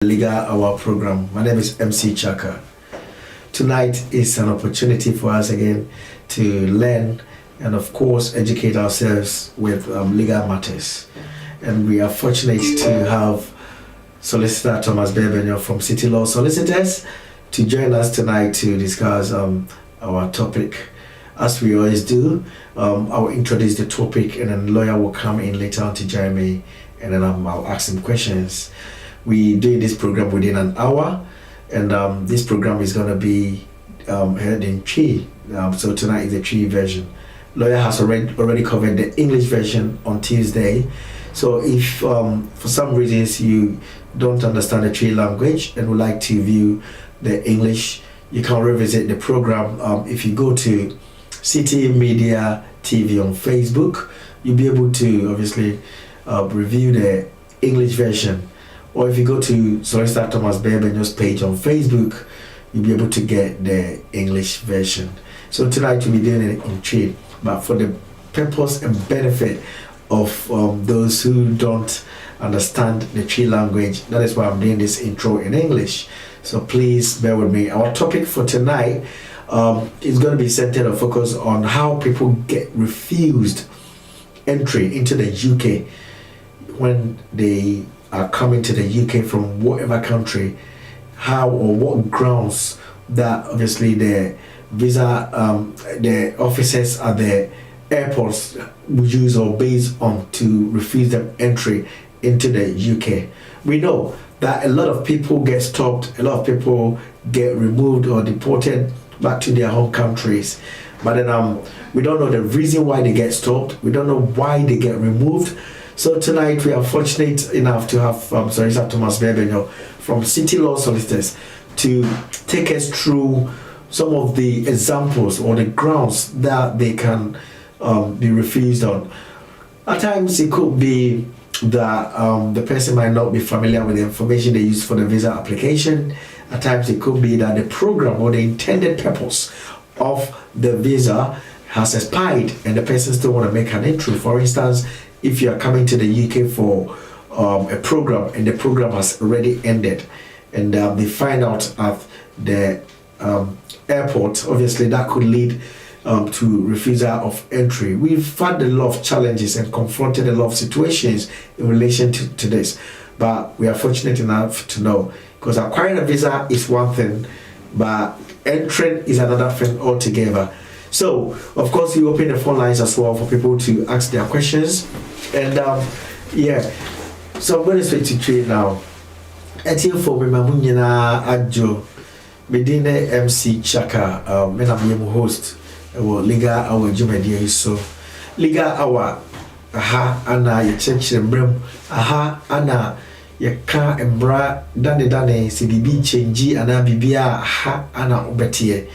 Legal Hour program. My name is MC Chaka. Tonight is an opportunity for us again to learn and of course educate ourselves with legal matters. And we are fortunate to have Solicitor Thomas Bebenyo from City Law Solicitors to join us tonight to discuss our topic. As we always do, I'll introduce the topic and then the lawyer will come in later on to join me, and then I'll ask him questions. We do this program within an hour, and this program is going to be held in Twi. So tonight is the Twi version. Lawyer has already covered the English version on Tuesday. So if for some reasons you don't understand the Twi language and would like to view the English, you can revisit the program. If you go to CITI Media TV on Facebook, you'll be able to obviously review the English version. Or if you go to Solicitor Thomas Bebenyo's page on Facebook, you'll be able to get the English version. So tonight we'll be doing it in Twi, but for the purpose and benefit of those who don't understand the Twi language, that is why I'm doing this intro in English. So please bear with me. Our topic for tonight is going to be centered or focused on how people get refused entry into the UK when they are coming to the UK from whatever country, how or what grounds that obviously the visa, the officers at the airports would use or base on to refuse them entry into the UK. We know that a lot of people get stopped, a lot of people get removed or deported back to their home countries, but then we don't know the reason why they get stopped, we don't know why they get removed. So tonight we are fortunate enough to have Solicitor Thomas Bebenyo from City Law Solicitors to take us through some of the examples or the grounds that they can be refused on. At times it could be that the person might not be familiar with the information they use for the visa application. At times it could be that the program or the intended purpose of the visa has expired and the person still want to make an entry. For instance, if you are coming to the UK for a program and the program has already ended and they find out at the airport, obviously that could lead to refusal of entry. We've had a lot of challenges and confronted a lot of situations in relation to this, but we are fortunate enough to know, because acquiring a visa is one thing, but entering is another thing altogether. So, of course, we open the phone lines as well for people to ask their questions. And yeah, so I'm going to switch to Twi now. Until for me, Mamunyana Adjo, Medina MC Chaka, I'm a host, Legal Hour Jumedia. So, Legal Hour, aha, Anna, your church and brim, aha, Anna, your car and bra, Dane, CBB, change, Anna Bibia, aha, Anna Obetie.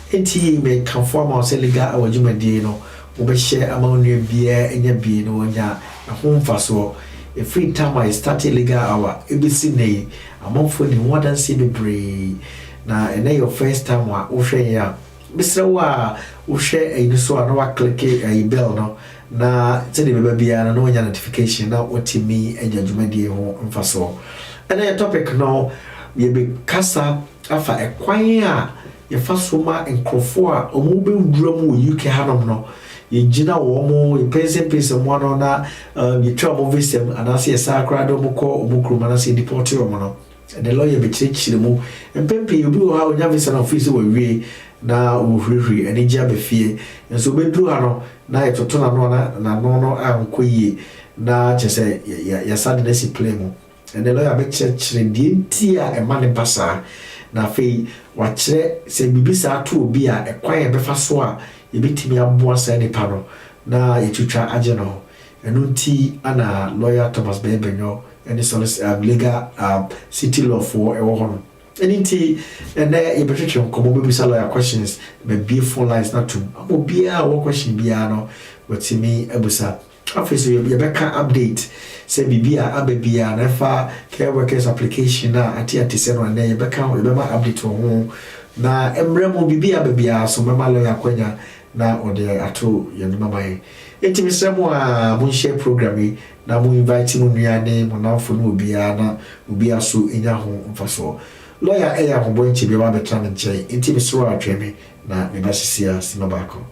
Enti me conform our legal our jumadi no we share among you beer and your beer no nya a home for so a free time I started legal hour ABC nay among for the more than see be na and your first time wa share ya Mr. Wa share a so no click a bell no na tell the baby no notification now what me and your jumadi home for so. And a topic now we be casa afa a choir your first woman and Crawford, or mobile drum with UK Hanum no. You Gina Womo, you piece and one on that, you trouble victim, and I see a sacrado moko or mukrum, and I see deported mono. And the lawyer be changed the move, and Pempe, you do how you have an officer will be now, free, and in jab fear, and so we do hano, now to turn on no, I'm quay, now just say, ya sadness play mo. And the lawyer make church the tia and money passer. Na fe wachre se bibisa to obi a ekwan befa so a yebetimi aboa sa nipa no na yetwitwa age no enu nti ana lawyer Thomas Bebenyo and solicitor legal city law for ewo ho enu nti ene yebetwetwe komo bibisa lawyer questions be be phone lines na to obi a wo question bia no wetimi abusa afese yebeka update say bibia ababia na fa care workers application na ati se no na yebeka yebema update ho na emremo bibia ababia so mema lawyer kwanya na ode ato yenuma mai enti mesrɛ mo a mo share program yi na mo invite mo nuane mo namfo no obia na obia so enya ho mfaso lawyer eya ho bonche bi ba betra ne nkyɛn enti mesrɛ atwe me na me ba sisia sima baako.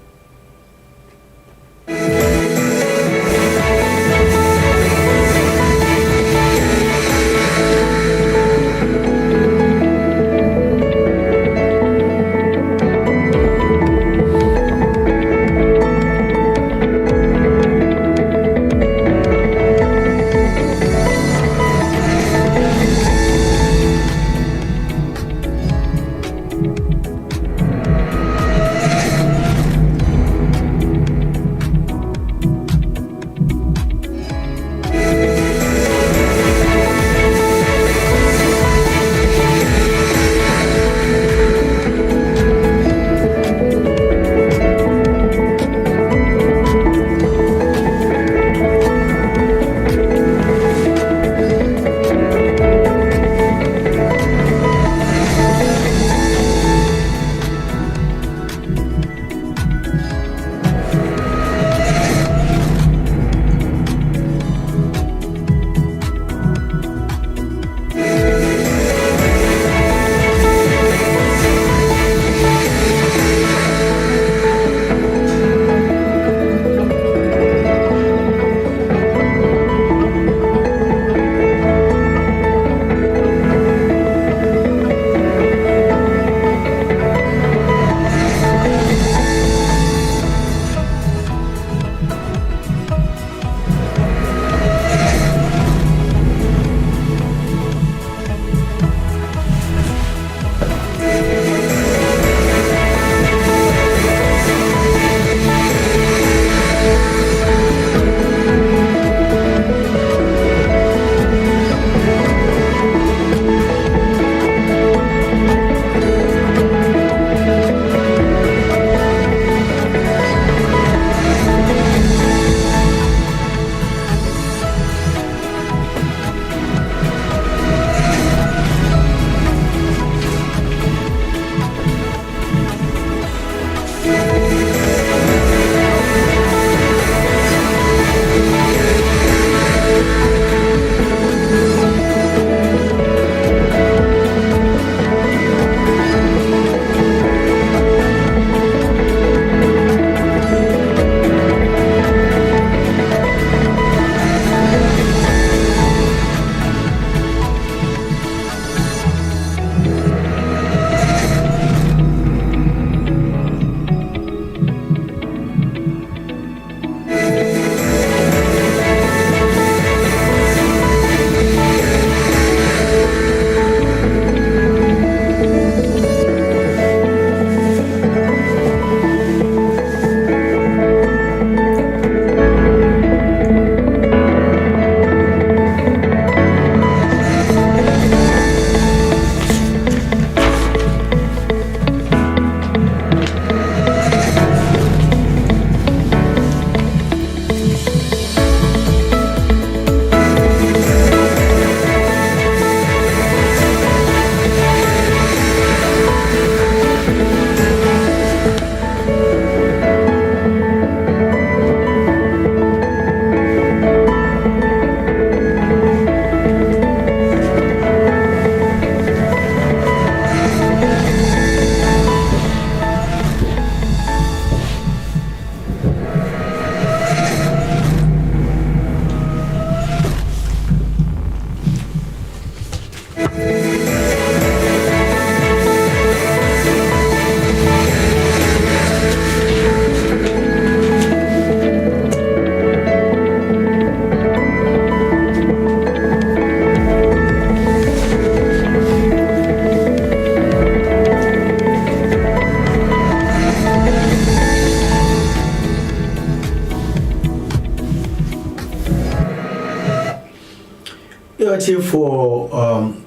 For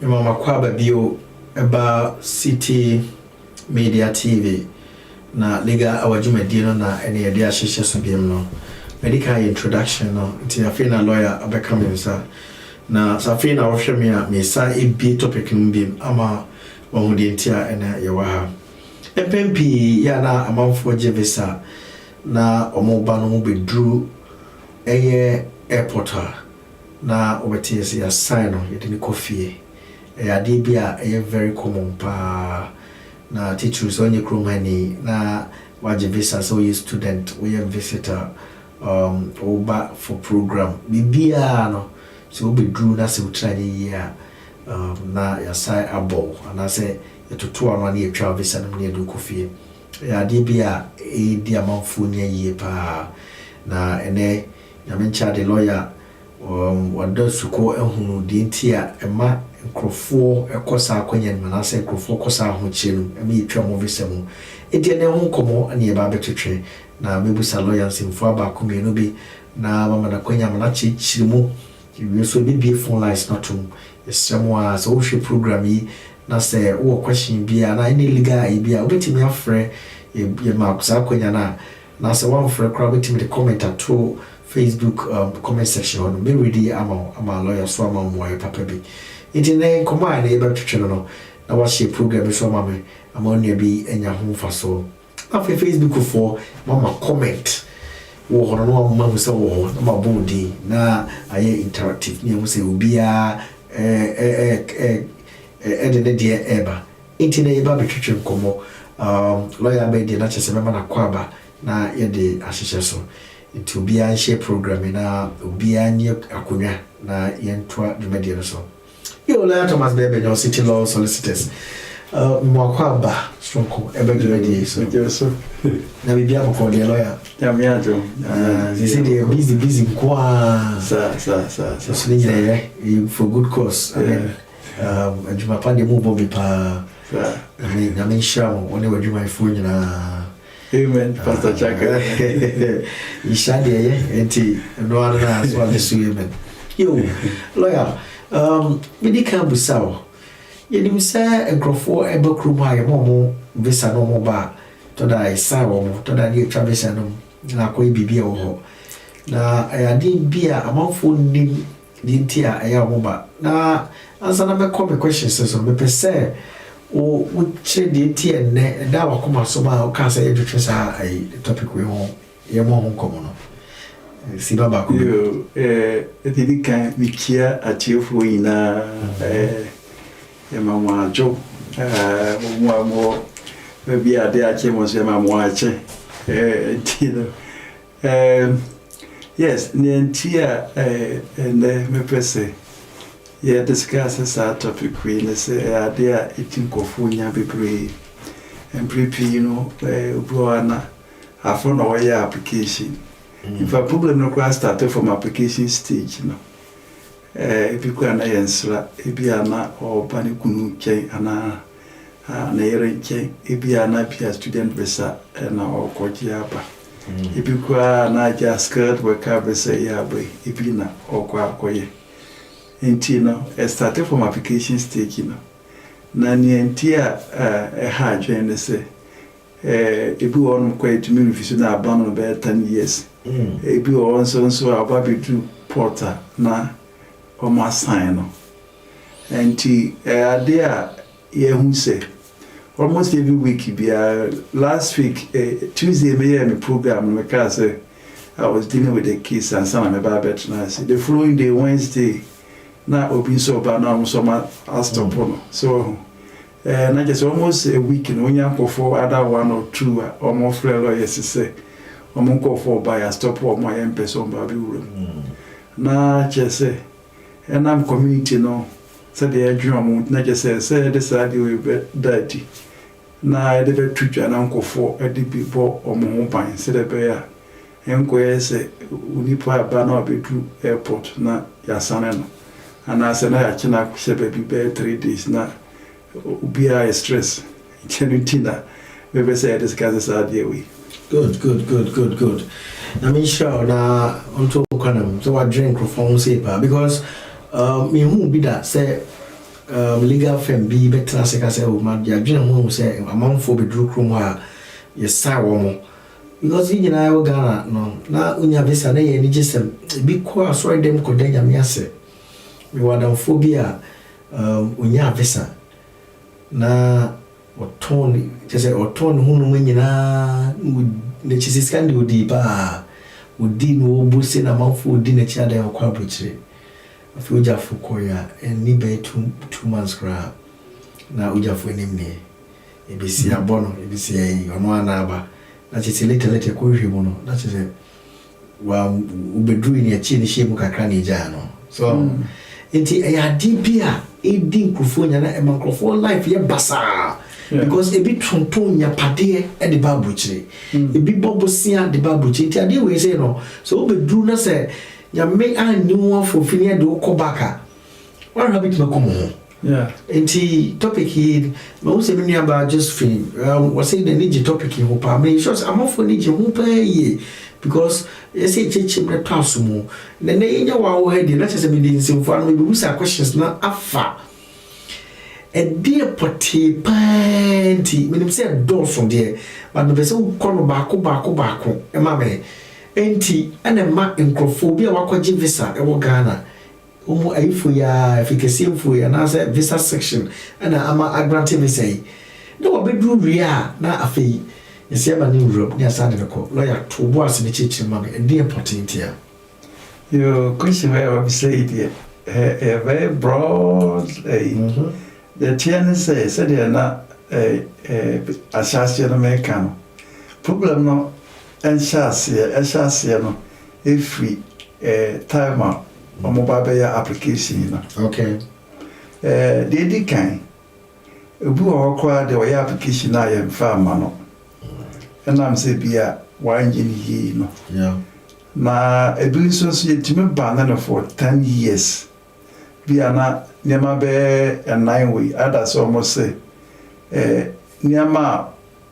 Mama Kwaba Bio about CITI Media TV na liga awajuma dino na ene yade ahyehyɛ so biem no medical introduction no nti afei lawyer abeka me nsa na safei na wohwɛ me a me sa ebi topic no biem ama wɔn de nti a ene ye wa ha empempi ya na amanfo gye visa na ɔmo ba no mo beduru airport na obeti say assign no yede ni kofie ade bia very common pa na teachers onye kromani na waje visa so you student we a visitor oba for program bibia no so obi dru na se utra year na ya sai abo na se etoto ano na etwa visa no na edu kofie ade bia di amanfo nya yie pa na ene nyamencha de lawyer wanda suko ehunu di ntia ema nkrofo ekosa akwanya na se nkrofo kosa ahochenu ema etwa mo visa mu edi ne ho komo na ye ba betwetwe na mebusa lawyer simfo abako mienu bi na mama na kwanya na chichirimu we so be phone lines not to someone so we program yi na say wo question bia na any legal bia obetimi afre ye makusa kwanya na say one frɛ kra obetimi the comment to Facebook comment section on me ready ama lawyer so ama mo papa bi intine command e ba twetwe no na wa share program so ama me ama onye bi enya ho fa so after Facebook for mama comment wo hono no ma hu se wo na ma bodi na aye interactive ni hu se obia de de eba intine eba betwetwe komo lawyer be de na chese mema na kwaba na ye de ahyehyɛ so into obia share program na obia nye akonya na ye ntoa dwumadi no so yo lawyer Thomas Bebe no City Law Solicitors mo kwaba strong ebe dwumadi so na bibia ko de lawyer ya miajo they say they are busy kwa sa so for good cause I mean adwuma pa de mu bobi pa I mean na men sha woni wadwuma ifo nyina amen Pastor Chaka ishade ye enti no ana so adesu amen yo lawyer medical busawo yedim say enkrofo ebe krum ha ye mo visa no mo ba to da isa wo mo to da ni travel no na ko bibia wo ho na ayade bia amanfo ni ntia aya wo ba na ansa na me come questions so me pese o che di ntia ne da wa koma so ba o ka say edwetwe sa ai topic we ho ye mo ho komo no si baba ko yo etidi kan mikia atiefo ina ye mama jo mo maybe I did actually was my watching. Yes, Niantia and me pese. Yeah, discuss a topic queen say idea eating kofunya be pre and prepi, you know, Bruana. I found our application. If a problem no class started from application stage, you know. If you can answer, Ibiana or Panikunu K ana na yerenche ebia na pia student visa na okojiaba ebikwa na just skirt worker visa ya boy ebina okwa akoye enti no started from application stage no na nientia ha join say ebi won kwa etumi refusal na abano be 10 years ebi won so ababedu porter na o ma sign no enti ade who say almost every week last week Tuesday me program because I was dealing with the case and some of my babet the following day Wednesday na obi so ba na so ma stop no so na just almost a week no nya for other 1 or 2 almost free lawyers say omo for by stop or my person ba bi wuro na just say and I'm community no so the dream na just say this are the way dirty na de be twitwa na nkofo e de bi bo omo ho ban se de be ya enko yese unipa ba na obedu airport na yasane no ana se na ya kina hye be 3 days na ubia stress chenutina we be say discuss are the way good na me sure na onto kwanam so what drink from say pa because me who be that say legal firm be better say o ma dia dwen ho say amanfo be dru krom ha yesa wo mo because you know Ghana no na unya visa na ye ni gisem bi ko aso dem ko danya me ase me wadan phobia unya visa na oton je say oton hunu nyina ne chisi skandi odi ba odi no obusi na manfo odi na chia da okwa brochire afi ojafo koya eni be 2 months kra na ojafo enim ne ebisi abono ebisi yi ono anaba na chiti lete ko hwemu no na chiti wa ubedru ni achi ni shemu kakra ni ja no so enti ayadi bia edi nkrofo nya na emankrofo life ye basa because ebi tonton nya pade e de ba brochire ebi bobosia de ba brochire enti ade we say no so ubedru na say ya me anyu for finia de okobaka one habit makomo yeah enti topic here no say me about just fin was say the need topic here pa me sure am for need ho pa ye because you say chechim na twasumo na nya wa wo head na chese me dey simfo no be busa questions na afa e dey poti panti me say do so there but no be say ko no baako e ma me enti ana ma enkrofobia wakwaje visa e wo Ghana omo aifo ya efikesimfo ya na say visa section ana ama grant visa yi no obedru ria na afei yesi aba ni Europe ni asande ko lawyer to boss ni chichi ma e dey important here. Your question where we say it a very broad the TN said they are not assassin American problem no and chassis no if we timer or mobile application okay they did kind obu akwa the way application na yem farmer no and I'm say bia one year no yeah na ebi so yetimi ban for 10 years bia na niama be 9 way others almost say niama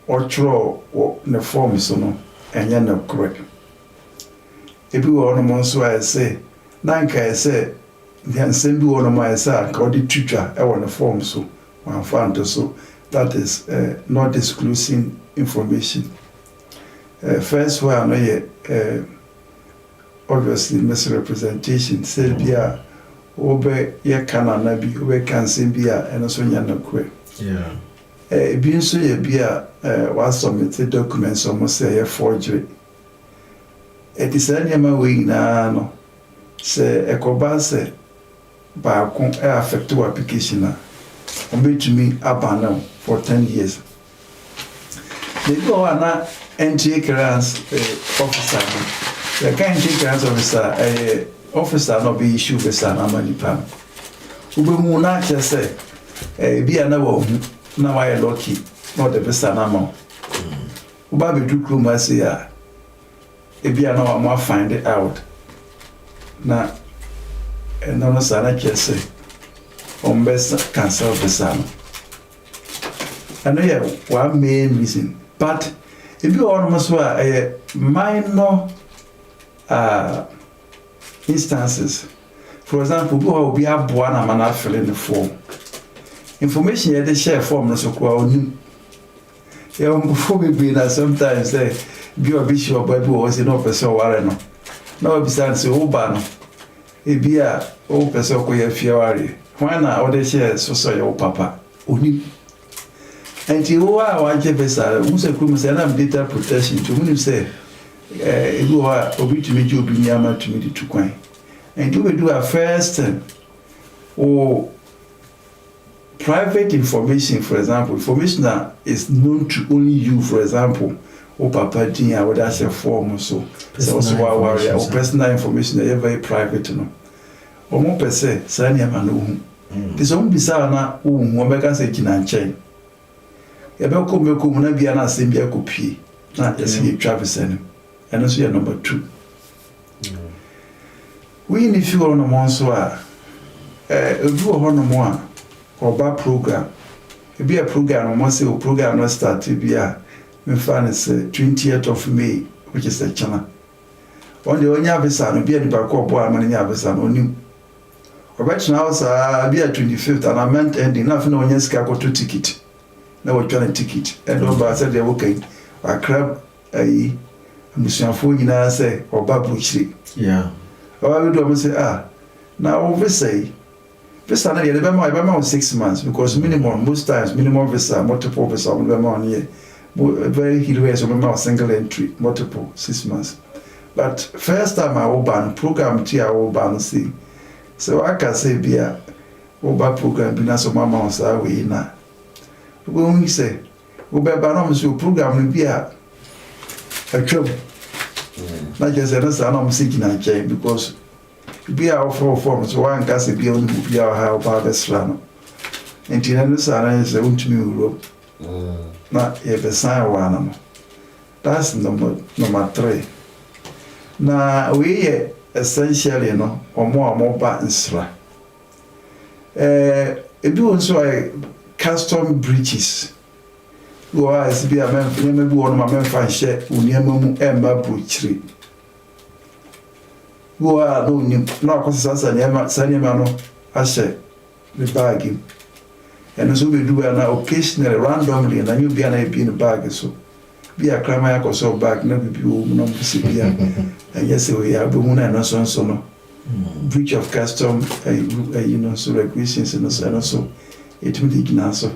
otro ne form so no enye na correct ebi wo no mo so I say na nka say nsem bi wo no mo say ka odi twitwa e wo ne form so one found so that is not disclosing information. First one obviously misrepresentation say bia obe ye kana na bi obe cancel bia eno so nya na kwe yeah bi nso ye bia was submitted documents almost say forgery it is any ma we na no say ekoba say ba kon affect your application na obetumi abana for 10 years they go na entry clearance officer the entry clearance officer officer no be issue visa na manipa ubemu na chese bia na wo na wa lucky not the visa na ma uba be do crew ma say ya bia na wa find it out na no sana chese on best cancel visa no and yeah one main reason but if you almost were a minor instances, for example, who will be a buana man fill in the form. Information you share form no so kwa before we be that sometimes say be a bishop Bible was no person worry no. Now be say oba no. E be a o person ko ye fia worry. When na o de share so your papa oni. And you are one jebesa, who say data protection to when you say you are obi to meet you be near to me to coin. And you will do a first or private information, for example, information that is known to only you, for example, or papa Jia, or that's a form so also worry or personal information that is very private, no. Or more per se, Sanya Manu. This won't be Sana, who can say Jinan. Yabeko meko muna bia na asem bia kopie na yesi Travis enim eno so ye number 2 we ni fi ono mo so a edu ho no mo a oba program e bia program mo say o program no start bia me fan is 20th of May which is the channel on the onya visa no bia ni ba ko bo amane nya visa no onim oba china house bia 25th and amount ending na fi na onya sika ko to ticket na we try ticket and over said they okay a crab ayi amusiafo nyina say oba buchiri yeah oba we do say now we say visa na dey be ma 6 months because minimum most times minimum visa multiple visa we be ma on here very hilarious we ma single entry multiple 6 months but first time I will ban program to I will ban see. So I can say be a over program be so mama on sa we na. When we say we be ban so program be a job. Not just a no seeking and change because be our form so one can say be only be our how about the slam. And Tina is a to me Europe. Not if a sign one. That's number 3. Now we essentially or more buttons. It do also a custom breaches. Go as be a man, maybe one of my men fan share, Uniamu Emma Butchery. Go out, no, cause and Emma Sanimano, I say, the bagging. And so we do an occasionally randomly, and you be in a bag so. Be a crime or so back, never be no and yes, we have been and so no breach of custom, so regulations and also it will be answer.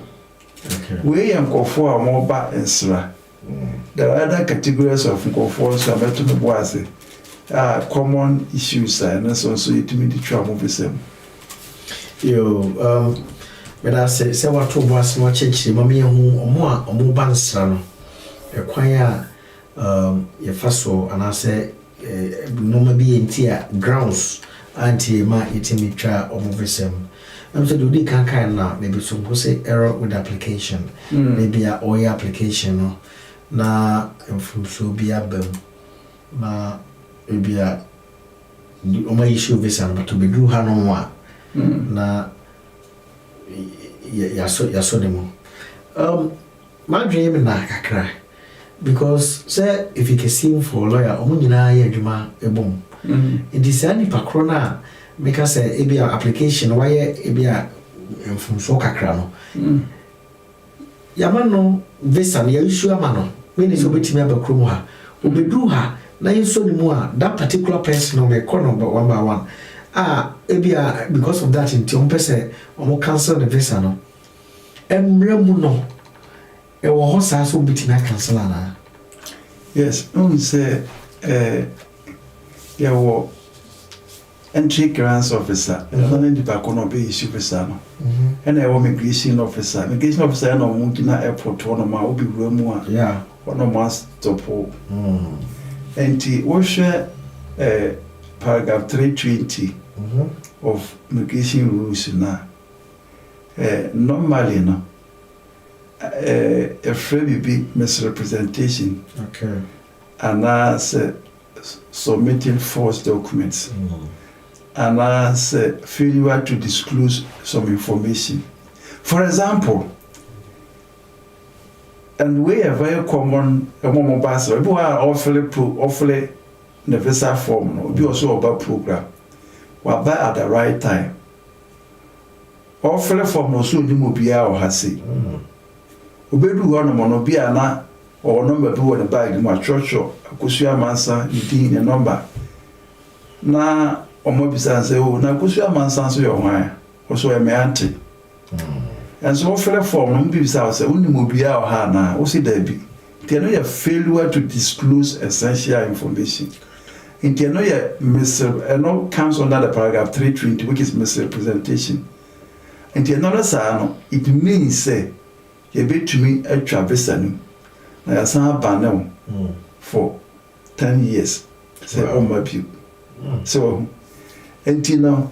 We am go for more back and sra. There are other categories of go for so better to was common issues and so it will be trouble with them. But I say what to was much mammy who or more bansrano. Acquire your first and I say no maybe in tear grounds anti ma itimi try or move some. I'm so do they can kind now maybe some who say error with application maybe a oil application na from so be a bem na maybe a my issue visa but to be do hanonwa na ya so demo my dream na kakra. Because say if you can see for lawyer omunyina ye adwuma ebom it is any pakrona make us say e be application why e be from so kakra no yama no visa na issue ama no when is obetimi abakrom ha obedu ha na yeso ni mu a that particular person no me call number 1 by 1 e be because of that in on person omo cancel the visa no emre mu no e wo ho sa so biti na cancel ana. Yes, say wo entry clearance officer and then the back on be issue officer no and I migration officer no mo gina airport no ma obi wura mu a yeah ono ma stop enti wo hwe paragraph 320 of migration rules na normally no a free be misrepresentation. Okay. And as submitting false documents. And as failure to disclose some information. For example, and we are very common among us, we are awfully the visa form, we also about program. We are at the right time. Awfully form also the mobile or hasi. Obedu one mono be na or number be on the bag my church akusua mansa din a number na omobisa say o na akusua mansa so your hwan also e me ante and so for form no be bisa say uni mobia o ha na o si da bi tie no ya failure to disclose essential information in tie no ya no comes under the paragraph 320 which is misrepresentation and tie no say no it means say you betumi atwa visa no na ya san ba na for 10 years say on my view so until now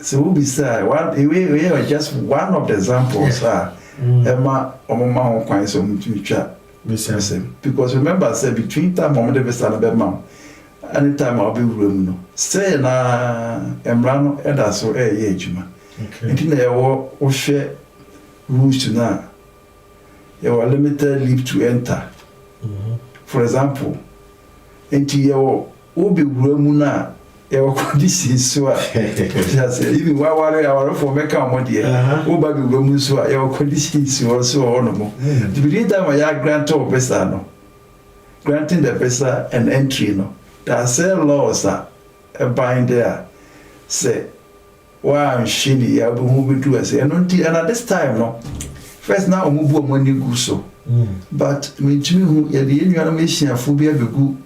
so we be say we are just one of the examples Emma omoma ho kwan so mutumi twa visa because remember say between time on the visa na be ma anytime I'll be room no say na emra no eda so ye adwuma until na wo hwe rules na you are limited leave to enter. For example, until you will be Ramuna, your conditions so even while our for make our money, who by the Ramusua, your conditions also honorable. The beginning time I grant of Besano, granting the visa and entry no. There are several laws that bind there. Say, why I'm shiny, I will move to us, and at this time no. First now omubu omani gu so but me tumi hu ye de nyuana me hia fo bia begu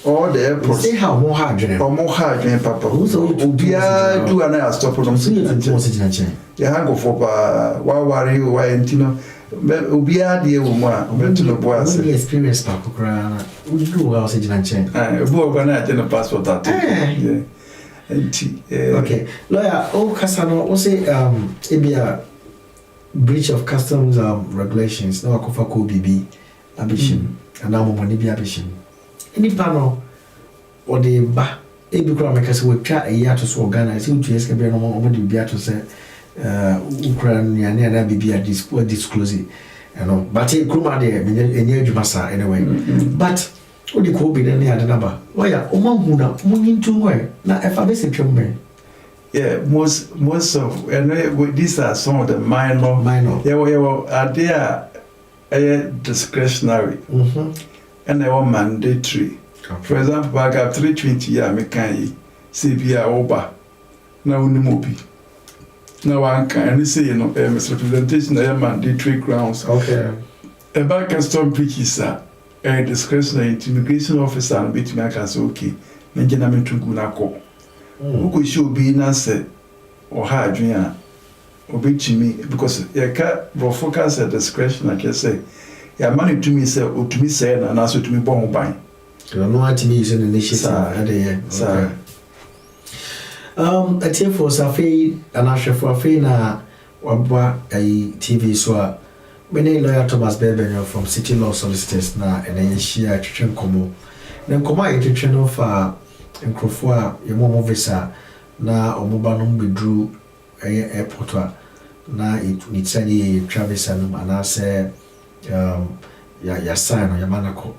all the airports. See how more hard, or more hard, Papa. Who's all you do an air stop on the hang of why worry you, why and Tino. Ubia, dear woman, went to the boys. The experience, Papa, we do our sitting and chain. I will when I didn't passport that. Yeah. Okay, lawyer, oh, Cassano, what's it? It be a breach of customs regulations. No, I could for BB ambition, and now money be ambition. Any panel or the ba, a big crowd makers will try a year to organize you to escape no more over the beer to say, Ukraine, and then be a disclose it, you know. But it come out there, and you massa anyway. But what do you call it? Any other number? Why are Omahuna moving to where? Now, if I visit your man. Yeah, most of and these are some of the minor. Yeah, well, are there discretionary and they were mandatory. Okay. For example, I got 320 years, I can CBA over now Nimobi. Now I can say, you know, misrepresentation, they are mandatory grounds. Okay. A back and stop breaches are a discretionary immigration officer and bit me, I can say, okay, Benjamin Tungunako. Who could show be in answer or hard dream or big to me because you can't focus at discretion, like I say. Yeah, money to me say, or to me say, and also to me bomb by. You know what to me is an initiative. Sorry. A team for Safi and Asha for Fina Wabwa a TV so many lawyer Thomas Bebenyo from City Law Solicitors na and then share Chichen Como. Then come out to channel for Nkrofo your mom visa na omobanum bedru airport na it said Travis and say ya sign or ya manako.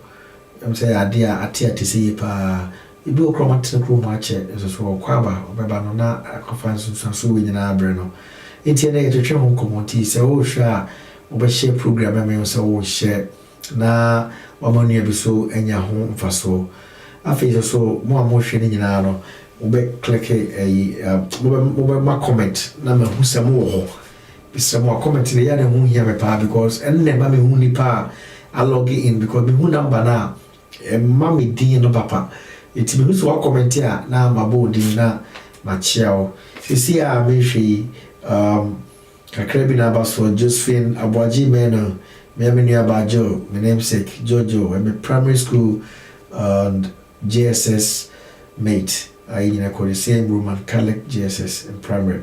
I'm say idea atia to see pa ibi okroma tene kro ma che so kwaba obeba no na conference so we nyina abre no enti na ye twetwe ho komoti se wo hwa obe share program me so wo share na wamanu ya biso enya ho mfaso afi so mo hwe ni nyina no obe click obe ma comment na me hu se mo ho bisa mo comment le ya na hu hia me pa because enne ma me hu ni pa I log in because me hu number na mami din no papa it me so wa comment here na mabo din na ma chiao sisi a me hwe kakrebi na baso Josephine Abwaji meno me amenu abajo my namesake Jojo I'm a primary school and JSS mate I in the same room and Catholic JSS in primary.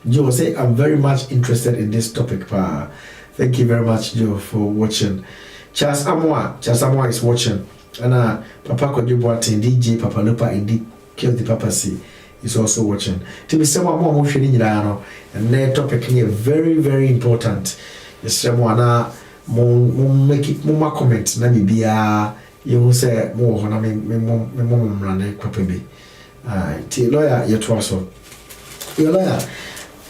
Joe say I'm very much interested in this topic pa. Thank you very much Joe for watching. Charles Amwa is watching. And Papa Kojubuati DJ Papa Lupa Indi Kill the Papacy is also watching. To be someone more motion in Yano and their topic here very important. Yes, someone make it more comment. Let me be you say more when I mean me mom run kwapebi. Lawyer yet also. Your lawyer.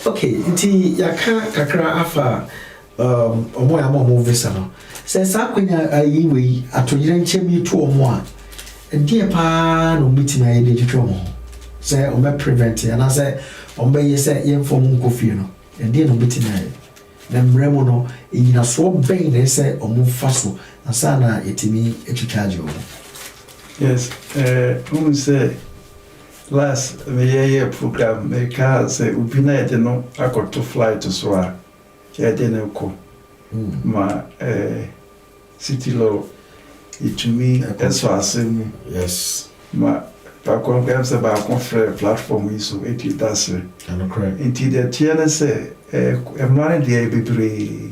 Okay, inti yaka kakra afa omo ya mo visa no. Says Akwenya ayiwe atonyere nchemi to omo a ede pa no biti na yede twetwe omo say o be prevent and I say o be ye say ye form nkofie no ede no biti na mremo no enyina so ben na say omo faso asa na etimi etwitwaje omo. Yes, who say last me program me ka say ubina ede no akoto flight to so a ede na ko ma City Law it to me as far as yes ma pa ko perhaps about conference platform so it does and correct into the tiana say money dey be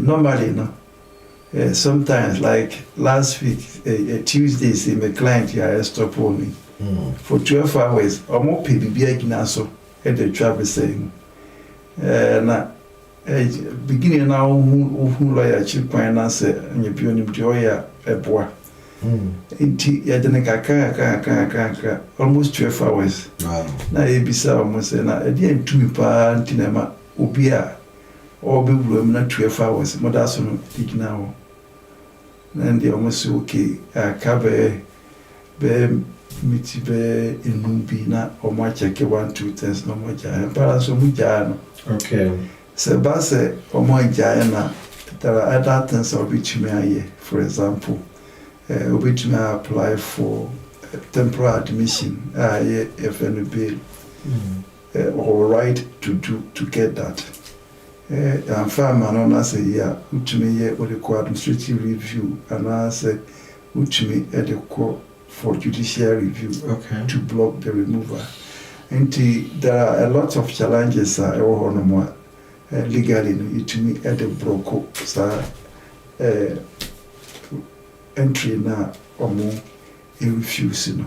normally no sometimes like last week Tuesday say my client here stop on me for 12 hours or more people be agina so at the travel saying na beginning now who lawyer chief finance and you be on the eboa inti ya dene kaka almost 12 hours na ebisa almost na e dey ntumi pa ntinema obi a obi wuram na 12 hours mo da so no igina ho na ndi almost okay akabe be miti be enumbi na o ma check 1 2 3 no mo ja para so mu ja no okay Sebase omo jaya na there are other things of which me aye for example which may apply for temporary admission, FNB, or right to get that. And farmer, I say, yeah, which may what they call administrative review, and I say, which may call for judicial review to block the removal. And there are a lot of challenges legally it me at the broker entry na omo refuse no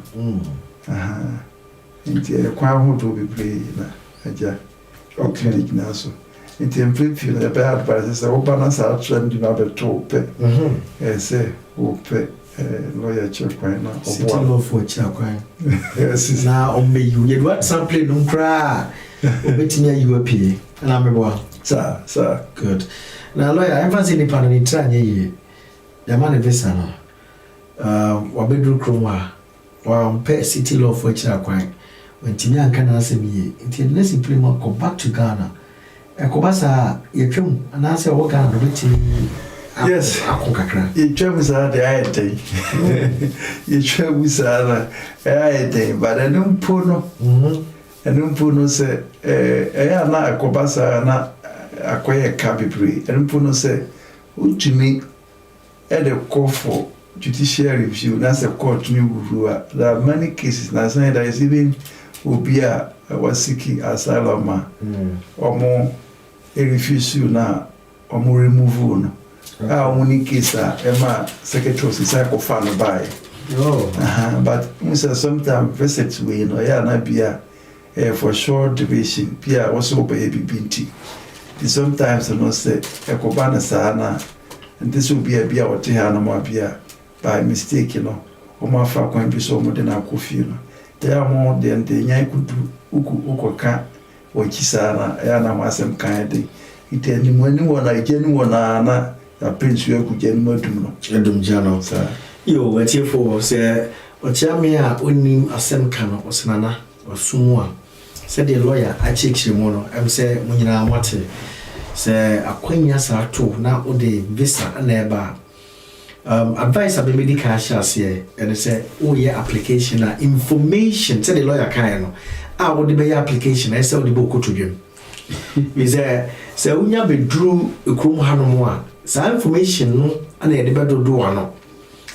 nti kwa hodo bebre na aja na so nti mfefi na be advice say oba na sa trend na be to pe say o pe lawyer chekwan na city law for chekwan na o me you what sample no kra obetimi UAP na mebo sir good na lawyer emphasis ni panel ni try ye ya man visa no wabedru kroma wa mpe city law for chekwan wentimi anka na asem ye nti na simply mo go back to Ghana ekobasa yetwem na ase wo Ghana obetimi yes akokakra yetwem sa de ayete yetwem sa na ayete but enumpo no enumpo no se eya na akobasa na akoye kabibri enumpo no se utimi e de call for judicial review na se court ni wurua. There are many cases na say there is even obia was seeking asylum omo refusal na omo remove no only case ema secretary say ko fa no buy but sometimes visit we no ya na bia for short duration bia also be binti sometimes no say ko ba na sana and this will be a bia what here na bia by mistake omo afa kwan bi so omo de na kofi no they are more than the nyai kudu ukoka wakisana ya na masem kan de itani mwani wona ijeni wona na ya prince we kujeni madum no edum jano sa yo watiefo se ochiame a onim asem kan no osenana osumu a se the lawyer achichiri mo no em se munyina amate se akwanya sa to na ode visa na eba advice a baby cash here and say oh yeah application information say the lawyer kind no what the be application I say the book to them is say unya be drew ekrum hanom a sa information no ana e de be do no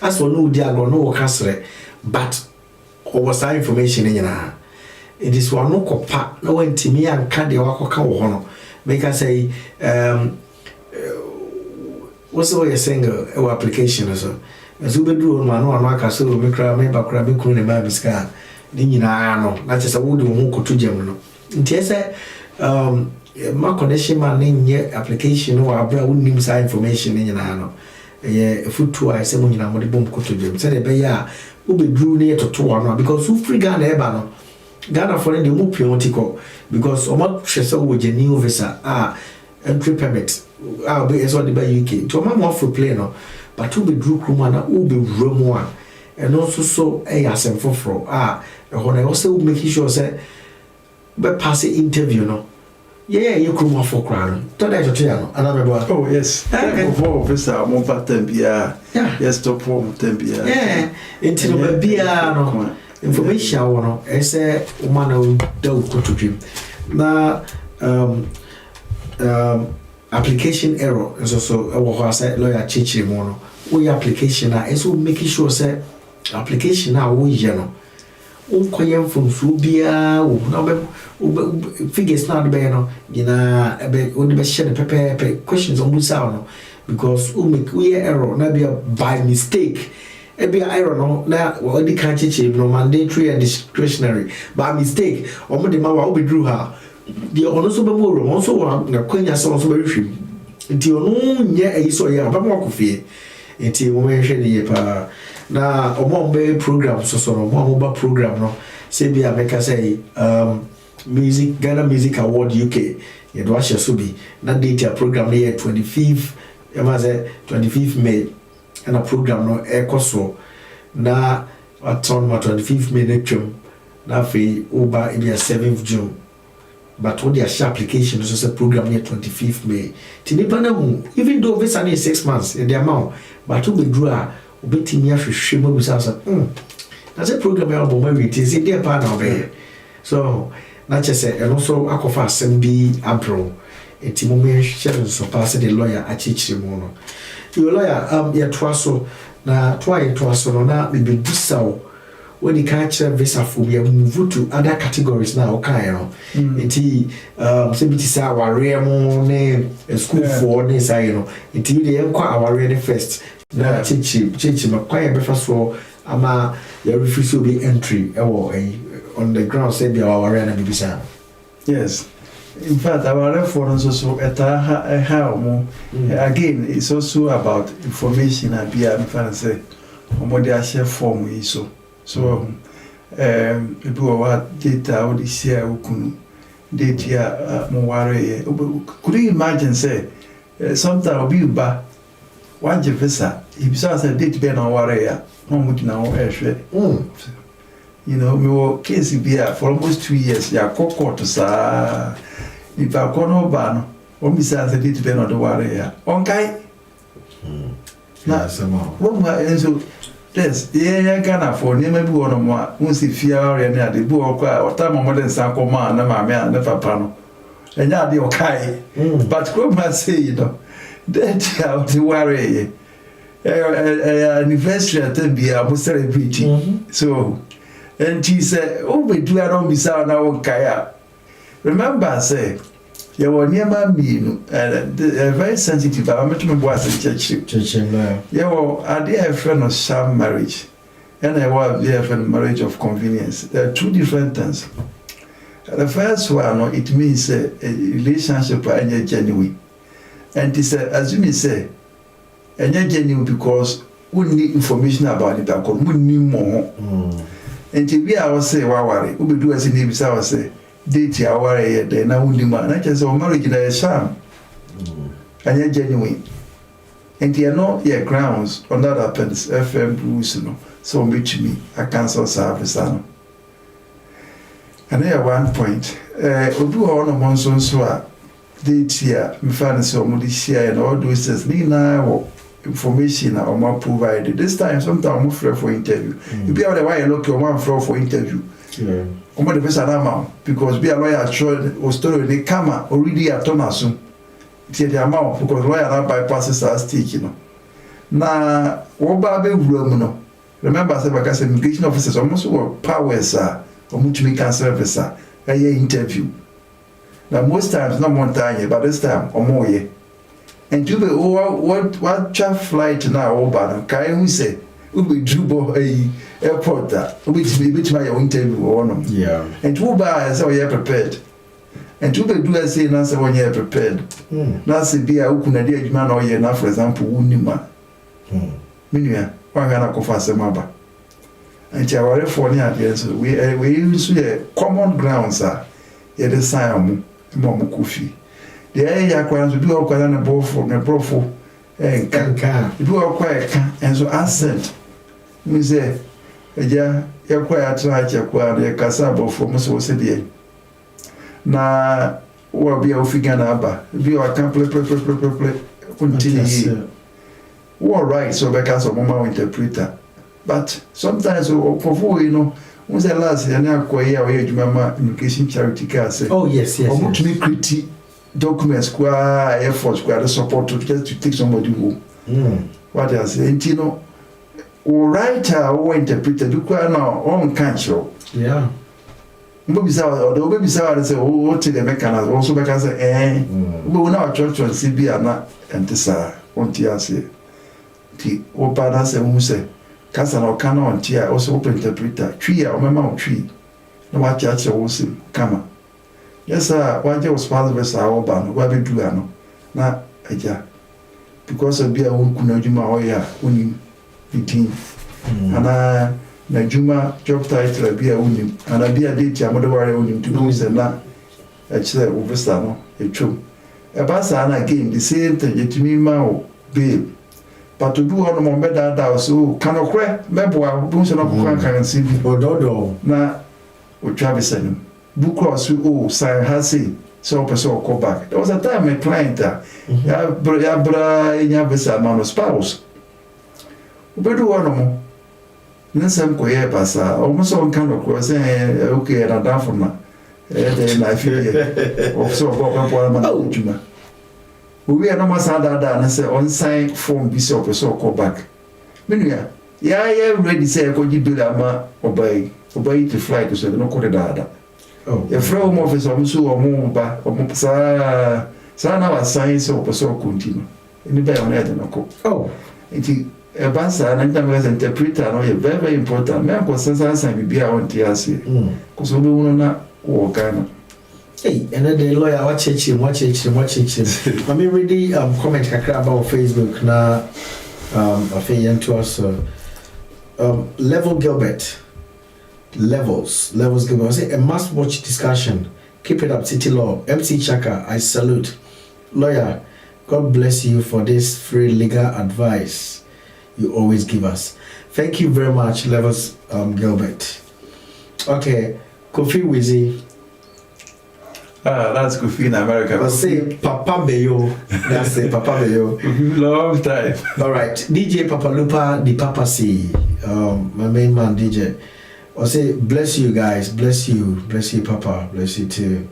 as for no di agro no kasre but was that information nyina it is one no kopa na wantimi anka de wakoka wo ho no make I say what's the way you're saying our application or so as we do on one aka so we cry me bakura be kunu ne ba biska ni nyina no na che se wo de ho koto jam no nti ese ma connection man nye application no abra wonim sa information ni nyina no ye futu a ese mo nyina mo de bom koto jam se de be ya wo be dru ne toto no because who free Ghana eba no Ghana for the mo piontico because o ma hwe se wo genuine visa entry permit I'll be as well by UK to my for play no but to be drew krumana will be rumwa and also so as and for when I also make sure say but pass the interview no you kruma for crown to that to another oh yes for visa mo pattern bia yes to form tempia into no bia no information no e say woman do go to dream na application error is also what I said lawyer chichi mono we application is making sure say application now we no koyem from so bia figures now be no gina ebe we be share the paper questions on busa no because we error na be by mistake ebe error no na we can chichi no mandatory and discretionary by mistake omo de ma wa we drew her the also be more also na kwanya so be hwim nti ono nye ayiso ya ba mo akofie nti wo me hwe ne pa na omo be program so omo ba program no say be America say music Ghana Music Award UK ye do ahye so bi na date program na 25th e ma say 25th May na program no e koso na aton ma 25th May na twem na fe oba e be 7th June but what their application is a program near 25th May. Tinipana, even though this is 6 months in the amount, but to be draw obetimi ahwehwe mu bisa so that's a program ya bo maybe it is there pa na obey so na chese eno so akofa asem bi abro enti mo me hwehwe so pass the lawyer achichiri mu no your lawyer ya twaso na twaso no na be bisa when you catch a visa phobia move to other categories now okay no enti say biti say aware mo ne school for ne say no enti dey enko aware ne first na chichi makwai be first for ama your refusal be entry on the ground say be aware na bibisa. Yes, in fact our for also how again it's also about information and be am say omode a share form so people what data or the share ukunu data mo worry could you imagine say sometimes obi ba one visa if you say date be na worry ya no much na o you know me wo case be for almost 2 years ya court sa if I kono ba no o mi say date be na do worry ya on kai na sama so yes, yeah, Ghana for near be one of my once if you are in the book or time more than Sanko man, and my man, the papa. And now the okay. But what must say, you know, that how to worry anniversary at be a celebrity. So, and she said, oh, we do our own bizarre now, Kaya. Remember, I say, you were near my mean, very sensitive. I met my boss in church. Yeah, well, I did a friend of sham marriage, and I was a friend marriage of convenience. There are two different things. The first one, it means a relationship and genuine. And it's as you may say, and genuine because we need information about it, because we need more. And to be our say, worry, we do as in the I say. Date ya worry then na undima na just o marriage na sham and you genuine and you know your grounds on that happens FM rules no so meet me I cancel service no and at one point obi ho no monso so a date ya me fan so mo di share and all those things ni na information na o ma provide this time sometimes mo free for interview you be out the why look your one for interview Omo the person amount because be a lawyer sure or story they come already at Thomasun. It's the amount because lawyer now bypasses our stake, you know. Na oba be room no. Remember say because immigration officers almost work powers or much make cancel officer a interview. Now most times not one time but this time or more ye. And you be what flight now oba no kai who say we dribble airport that which my interview or no. Yeah. And two bars so you're prepared. And two be do I say answer when you're prepared. Nancy be a ukuna dear man or ye now for example unima. Minia, one gonna go fast a maba. And you are for near the so we use common grounds are yet the sign mom kufi. The area quite to do all kind of both for the profile and can do all quiet and so accent. Me say eja ya kwa ya try kwa ya kasaba for mo so say na wo bia ofiga na aba bi o kan play continue wo right so because of mama interpreter but sometimes for you know when the last ya na kwa ya we adwuma immigration charity ka say oh yes omo to me critique documents kwa efforts kwa the support to just to take somebody home what I say you know or writer or interpreter do kwa na on cancel yeah mbo bisa o do be bisa say o te the mechanic also be can say we na church on CB na entisa on tia say ti o pa na say mu say kasa na o kana on tia also open interpreter twi a o mema o twi na wa tia che wo sim kama yes sir wa je o sponsor be sa o ba no wa be du ano na aja because of bia won kuna juma o ya oni meeting ana na juma job title bia oni ana bia date ya modo ware oni to do say na e chere o visa no e twom e ba sa na again the same thing yetimi ma o babe but to do on mo beda so kanokre mebo a bu so no kokran kan CV ododo na o travis enu bukros o sign hasi so person o call back there was a time a client ya bra nya visa man spouse Ubedu one more. Nesem koye pasa. Almost on kind of course. Okay, and down for na. Then I feel. Also, what Juma. We are no more sad than I say on sign form be so call back. Meanwhile, yeah, ready say go you do that ma obey to fly to say no call dada. Oh, your from office so or more ba or sa na sign so continue. Anybody on earth no. Oh, it a bansa and as interpreter no very very important. Me ko sense and be on TRC. Cuz we na wo Ghana. Hey, another lawyer watch it. I mean really comment kakra about Facebook na I think to us level Gilbert. Levels Gilbert. I say a must watch discussion. Keep it up, City Law. MC Chaka, I salute. Lawyer, God bless you for this free legal advice you always give us. Thank you very much, Levels Gilbert. Okay, Kofi Wizzy. That's Kofi in America. I say Papa Beyo. That's it, Papa Beyo. Long time. All right, DJ Papalupa the Papa C. My main man DJ. I say bless you guys, bless you Papa, bless you too.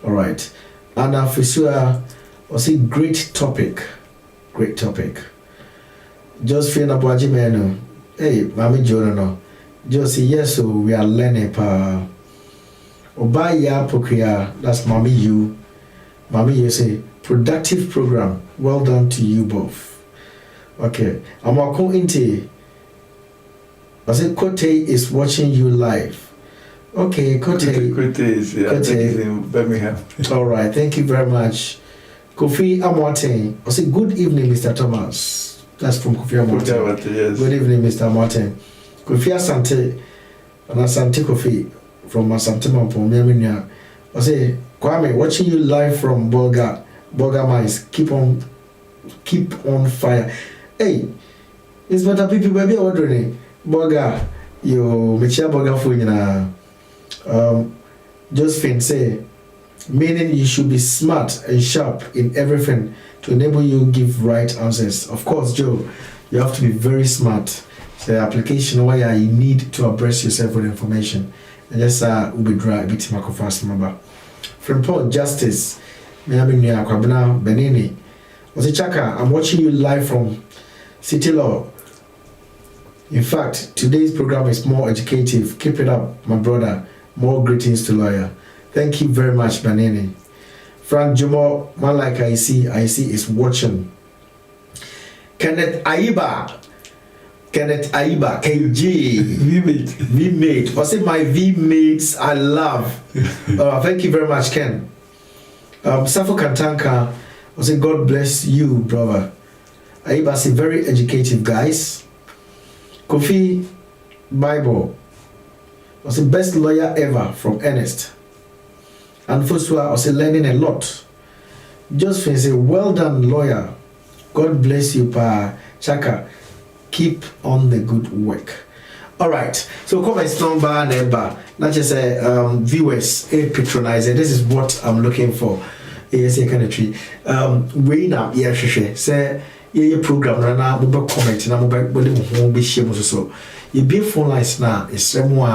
All right, Anna Fisua. I say great topic. Just feeling about Jimeno. Hey, Mami Jono. Just say yes, so we are learning pa. Obaya Pokria, that's Mami you say productive program. Well done to you both. Okay, I'm going into I said Kote is watching you live. Okay, Kote is in Birmingham. All right, thank you very much. Kofi Amoateng. I said good evening, Mr. Thomas. That's from Kofi Amoateng. Yes. Good evening, Mr. Amoateng. Kofi Asante, and Asante Kofi from Asante Mampo, Miaminia. I say Kwame, watching you live from Bolga Mines. Keep on fire. Hey, it's better people baby ordering. Boga, you Michia Boga Fuina. Josephine say, meaning you should be smart and sharp in everything to enable you give right answers. Of course, Joe, you have to be very smart. It's the application where you need to abreast yourself with information. And just be dry bit fast number. From Paul Justice, Miami Kwabena Benini. Chaka, I'm watching you live from City Law. In fact, today's program is more educative. Keep it up, my brother. More greetings to lawyer. Thank you very much, Banini. Frank Jomo, man like I see is watching. Kenneth Aiba, KG. V-mate. What's it, my V-mates I love. Thank you very much, Ken. Safo Kantanka, what's it, God bless you, brother. Aiba, say very educative, guys. Kofi Bible was the best lawyer ever from Ernest. And Fosua was learning a lot. Josephine say, well done, lawyer. God bless you, Pa Chaka. Keep on the good work. All right. So comments number neighbor. Not just viewers patronizing. This is what I'm looking for. Yes, kind of tree. We now say. Your program na mobile comment na mobile be share so you be phone lines na esremo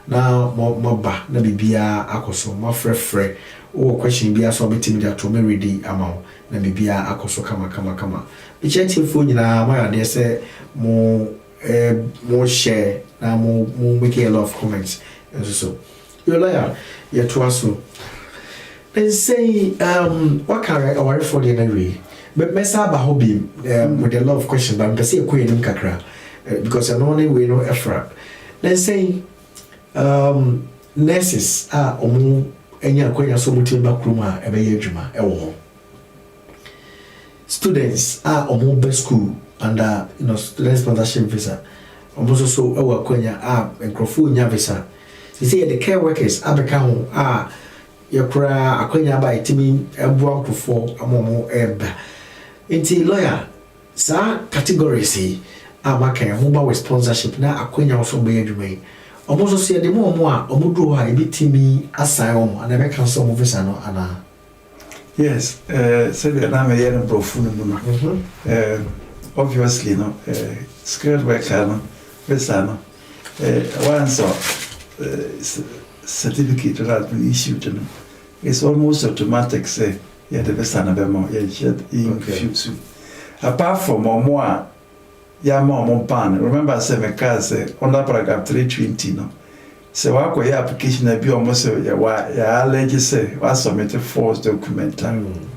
na moba na bibia akoso mo frefre o question bia so betimi da to me ready amount na bibia akoso kama be chatting phone nyina ma ya de say mo share na mo make a lot of comments and so you lawyer you to aso then say what can I worry for the anyway. But Mesa Bahobi with a lot of questions, but I'm going to say a queen in Kakra because I'm only way no effort. Let's say nurses are omu enya kwenya so muti bakruma ebeye adwuma ewo. Students are omu be school under student sponsorship visa. Omu so ewo kwenya enkrofo nya visa. You see the care workers abeka ho yakura akwenya ba itimi ebuan krofo amomo eba. Inti lawyer sa categories amaka ho with sponsorship na akwenya also be adwuma. Omo so se de mo a omo do ha ebitimi assign omo and make cancel mo visa no ana. Yes, so the na me yer profu no no. obviously, no, skilled worker, no, visa, no, once certificate that has been issued, no, it's almost automatic, say, yeah, the visa, no, yeah, apart from more, yeah, more ban. Remember, I said, my car say, under paragraph 320, no. So, I got your application, I be almost, yeah, alleged say, I submitted false document. And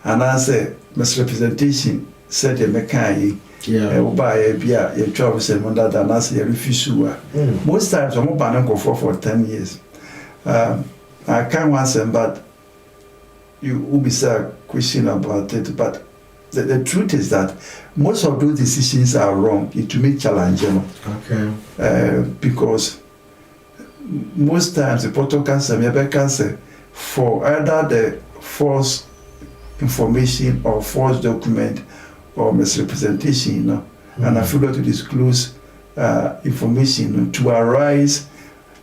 I say, misrepresentation said, the mechanic, yeah, buy a beer, your job said, one that, and I say, refusal. Most times, I'm banning for 10 years. I can't answer, but you will be a question about it, but the truth is that most of those decisions are wrong. It will be challenging. Okay. Because most times the portal can say for either the false information or false document or misrepresentation, you know, and I failure to disclose information to arise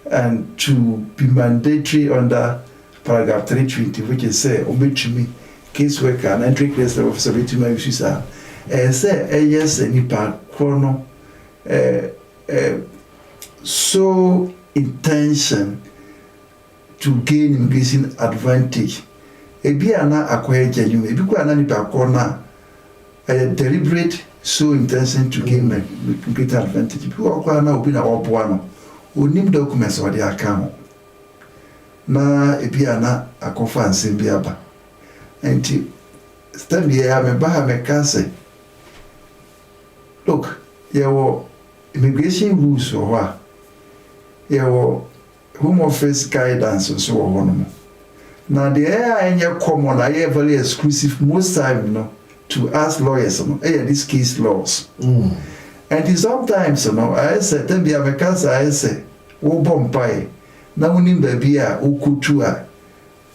and to be mandatory under paragraph 320, which is say, omit to me. Caseworker and entry case officer to my visa. Say, yes, any part chrono. So intention to gain immigration advantage. A biana acquire genuine, a biana corner, a deliberate so intention to gain great advantage. People are now open our buano, who name documents or their account. Na a biana a conference in Biaba. And stand here, I'm a Bahama Cancer. Look, there were immigration rules or what? There were Home Office guidance or so on. Now, the air in your common, I have very exclusive most time, you know, to ask lawyers, you know, this case laws. And sometimes, you know, I say, then be a cancer, I say, oh, Bombay, now we need baby, oh, couture.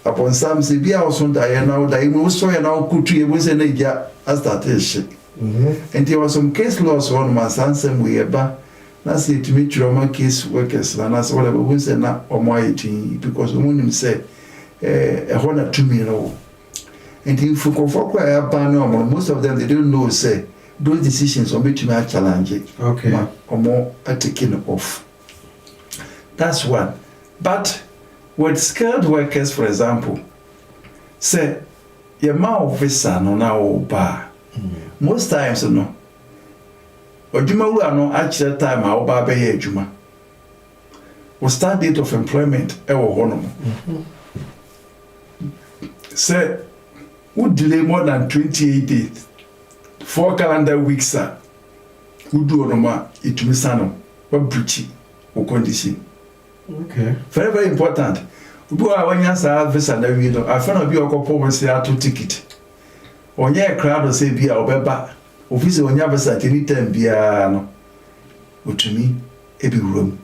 Upon some say, be also die now, die most so and now could you was an age as that is. And there was some case laws on my son, some way about. Now say to meet Roman case workers, and as whatever we say not or my 18, because the woman said, a honor to me, no. And if you go for most of them they don't know, say, those decisions on which you are challenging, okay, or more are taken off. That's one. But with skilled workers, for example, say, your mouth visa no now bar. Most times, you know, or Juma will know actual time our bar be Juma. Or start date of employment, say, would delay more than 28 days, 4 calendar weeks, sir. Would do no it to Misano, or breachy, or condition. Okay. Very, very important. We are one year service and we know. I found a be a couple say to ticket. On your crowd or say be our beba. Office on your visa any time be no. But to me, a big room.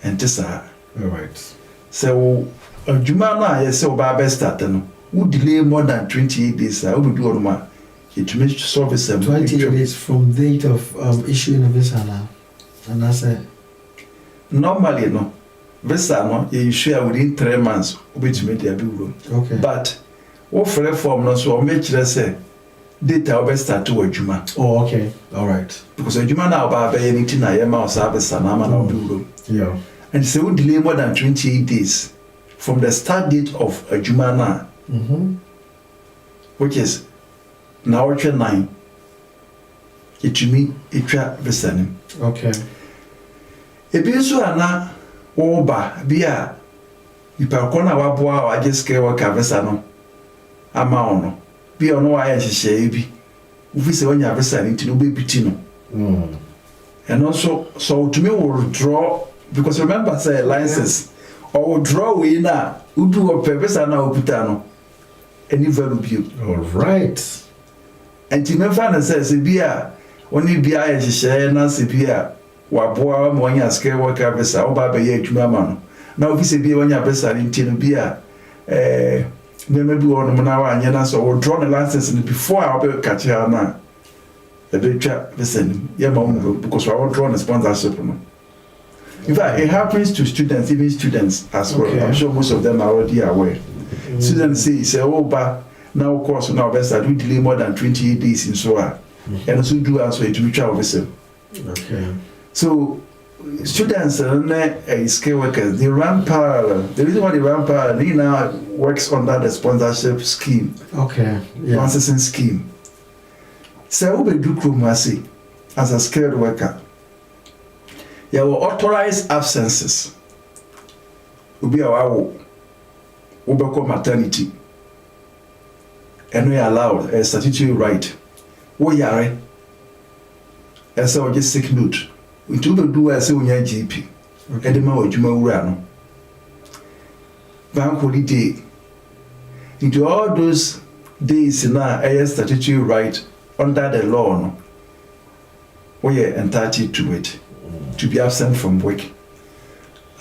And this are alright. So Jumana, yes, so by best start. Would delay more than 28 days. I will do on my it makes service 28 days from date of issuing a visa now. And I say normally no. Visa no, you share within 3 months, which made a big room. Okay. But what for reform no so make sure say data will start to a Juma. Oh, okay. Alright. Because a Juma now by anything I am out service and I'm an big room. Yeah. And so we delay more than 28 days from the start date of a Juma now. Which is now 9. It to me it try visa. Okay. Ebi so ana oba bia ipa kona waboa wa just ke wa kavesa no ama ono bia ono wa ya hihye bi ufi se onya vesa ni tinu be biti no and also so to me will draw because remember say license or draw we na udu o vesa na oputa no any value bi all right and to me fan say bia oni bia ya hihye na se bia waboa mo anya ske worker visa oba be ye adwuma ma no na ofi se bia onya visa ntino bia me bi won mo na wa anya na so wo draw the license before I be catch her na e be twa visa ni ye ma mo because I will draw the sponsorship no. In fact, it happens to students, even students as well. Okay. I'm sure most of them are already aware. Students say, oh, but now, of course, now best I do delay more than 28 days in so on. and also do as well to be travel with them. Okay. So students and skilled workers, they run parallel. The reason why they run parallel, they now works under the sponsorship scheme. Okay. Yeah. Licensing scheme. So we do Kumasi as a skilled worker. You will authorize absences. Will be our maternity. And we allow a statutory right. We are as I just sick note. We do as a GP. Edema or Juma Urano. Bank holiday. Into all those days now, a statutory right under the law. No? We are entitled to it. To be absent from work.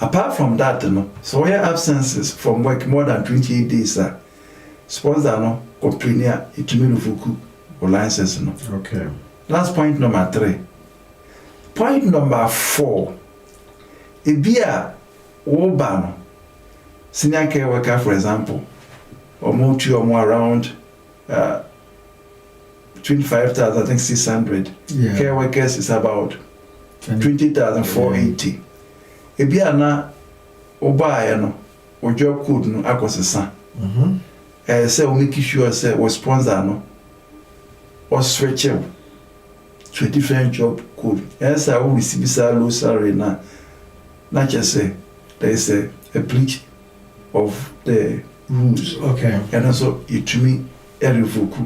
Apart from that, no, so your absences from work more than 28 days, sponsor no complain it may revoke or license no. Okay. That's point number 3. Point number 4. A beer or ban senior care worker, for example, or more to or more around 25,000, I think 600. Yeah. Care workers is about 20,480. Ebi ana obaye no ojo code no akosesa. Say we make sure say we sponsor no or switch to a different job code. Yes, I will receive low salary na just say there is a breach of the rules. Okay. And also it to me a revoke.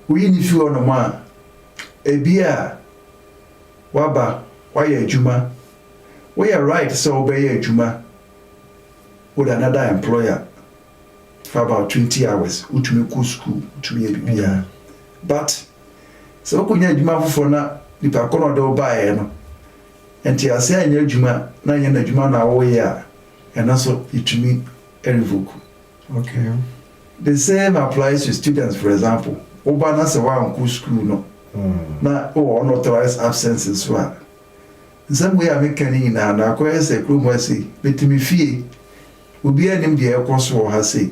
We need you on a ebia waba why a juma we are right so obey a juma with another employer for about 20 hours which me go school to me Yeah. but so kunya juma for na nipa kono do buy no enti ase anya juma na anya na juma na wo ya and also it me a revoke. Okay. The same applies to students, for example. Oba na se wa go school no na unauthorized absences wa some way amekani na na ko ese krum wasi betimi fie obi anim de ekoso ha sei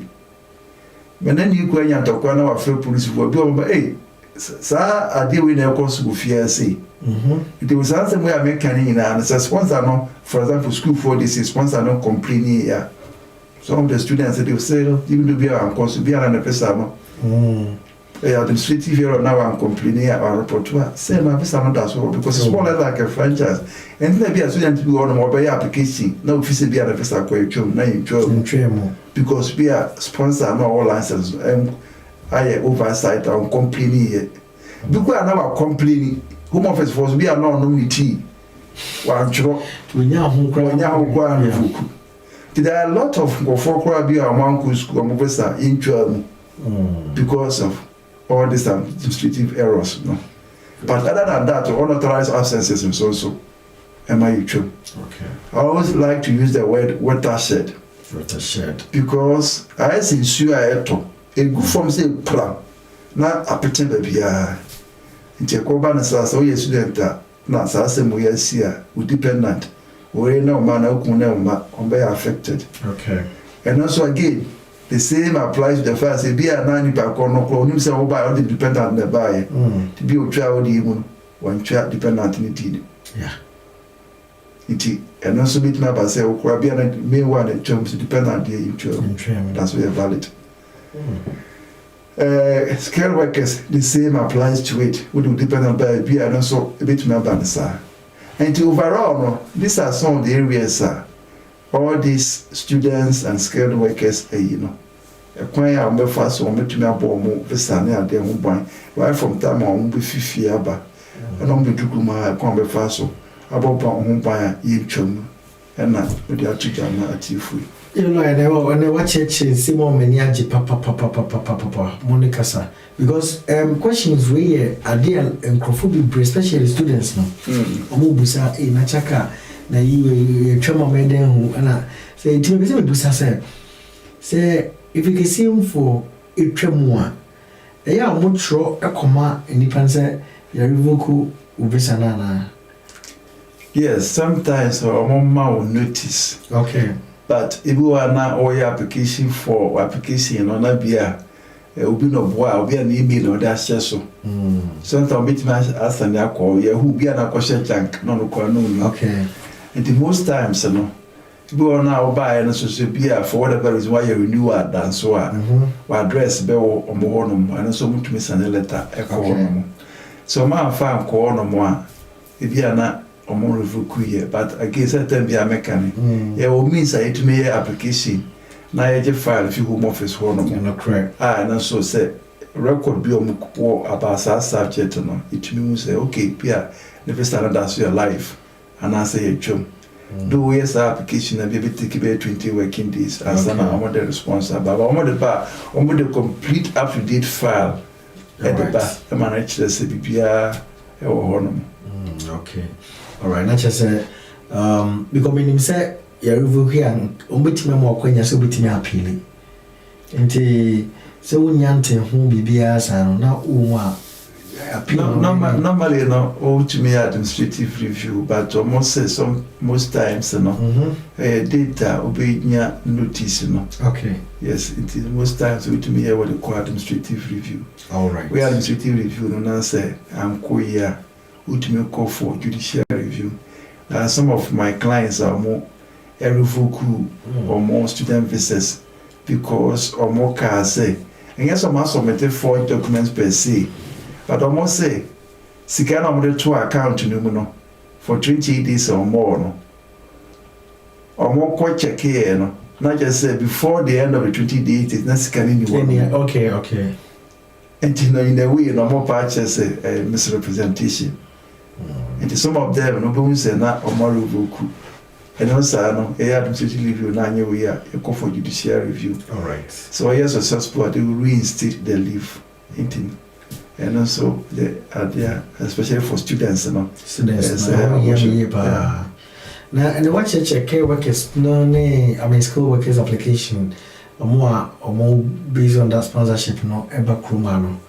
menani ku anya tokwa na wa fe police for bi o ba sa ade we na ekoso fie sei it was answer way amekani na na sponsor no, for example school for this sponsor no complaining ya some of the students they say even though we are on course be an person no administrative error now I'm complaining about report to say my visa not as well because it's more like a franchise and maybe a student to go on mobile application now if you be an visa question now you because we are sponsor no all license and I oversight on complaining because now complaining home office force be no normity one chro There are a lot of go be among school in because of all these administrative errors, no. But other than that, unauthorized absences is also true. Okay. I always like to use the word watershed. Watershed. Because I see sure a good form say plan. Not a pretend baby. It's a coban so you student na sase mo yesia we dependent. We no man on be affected. Okay. And also again the same applies to the first. Be a nanny back on no clone himself by all the dependent the buy to be a child even one child dependent in it. Yeah. It and also meet my by say, oh, be a main one in terms of dependent in that's very valid. Skilled workers, the same applies to it. We do dependent by be and also a bit more than sir. And to overall, no, these are some of the areas, sir. All these students and skilled workers, you know, a quite a fast or met me about more Visani and their mobile, right from time on be 50 aba, and on be Dukuma, come be fast about home by ye chum, and not with the Atijana at you. You know, I never watch it, Simon Meniaji, papa, Monica, sir. Because questions we are there and Crofobi, especially students now. Omubusa, in Nachaka. Na you trauma meden who and say to me busa say if you can see him for a tremor they are much a comma and you say you revoke ubisanana. Yes, sometimes our mama will notice. Okay. But if you are now all your application for application on a beer obi no boa obi an email or that share so sometimes bit me ask and call yeah who be an question junk no no okay and the most times no go now buy and so be for whatever reason why you renew that so address be o mo no and so mutumi send a letter e call no so ma fa call no mo a e bia na omo review here but again certain be a mechanic yeah o means I to me application na ye file if you home office ho no no correct and so say record be omo about subject no it means say okay bia the first time that's your life and I say chum do yes application and be take about 20 working days as an amount the responsible but omo the complete up to date file at the back the manager say bia e wo ho no okay all right na just because when him say ya review here ombetime mo kwanya so betime appeal nti se wunyante ho bibia san na unwa appeal normally no ultimate administrative review but most times no data obenya notice no okay yes it is most times ultimate what they call administrative review all right we administrative review no na say am koya ultimate call for judicial review some of my clients are more revocable or more student visas because or more cars say and yes some submitted 4 documents per se but almost say sikana on to account no for 28 days or more no or more quite check here no not just say before the end of the 20 days it's not sikana okay and you know in the way no more purchase misrepresentation and some of them no be say na or more revocable and also no administrative review na nye we a call for judicial review all right so yes successful they will reinstate the leave and also the idea especially for students no students now and what check workers no school workers application more based on that sponsorship no eba kroma no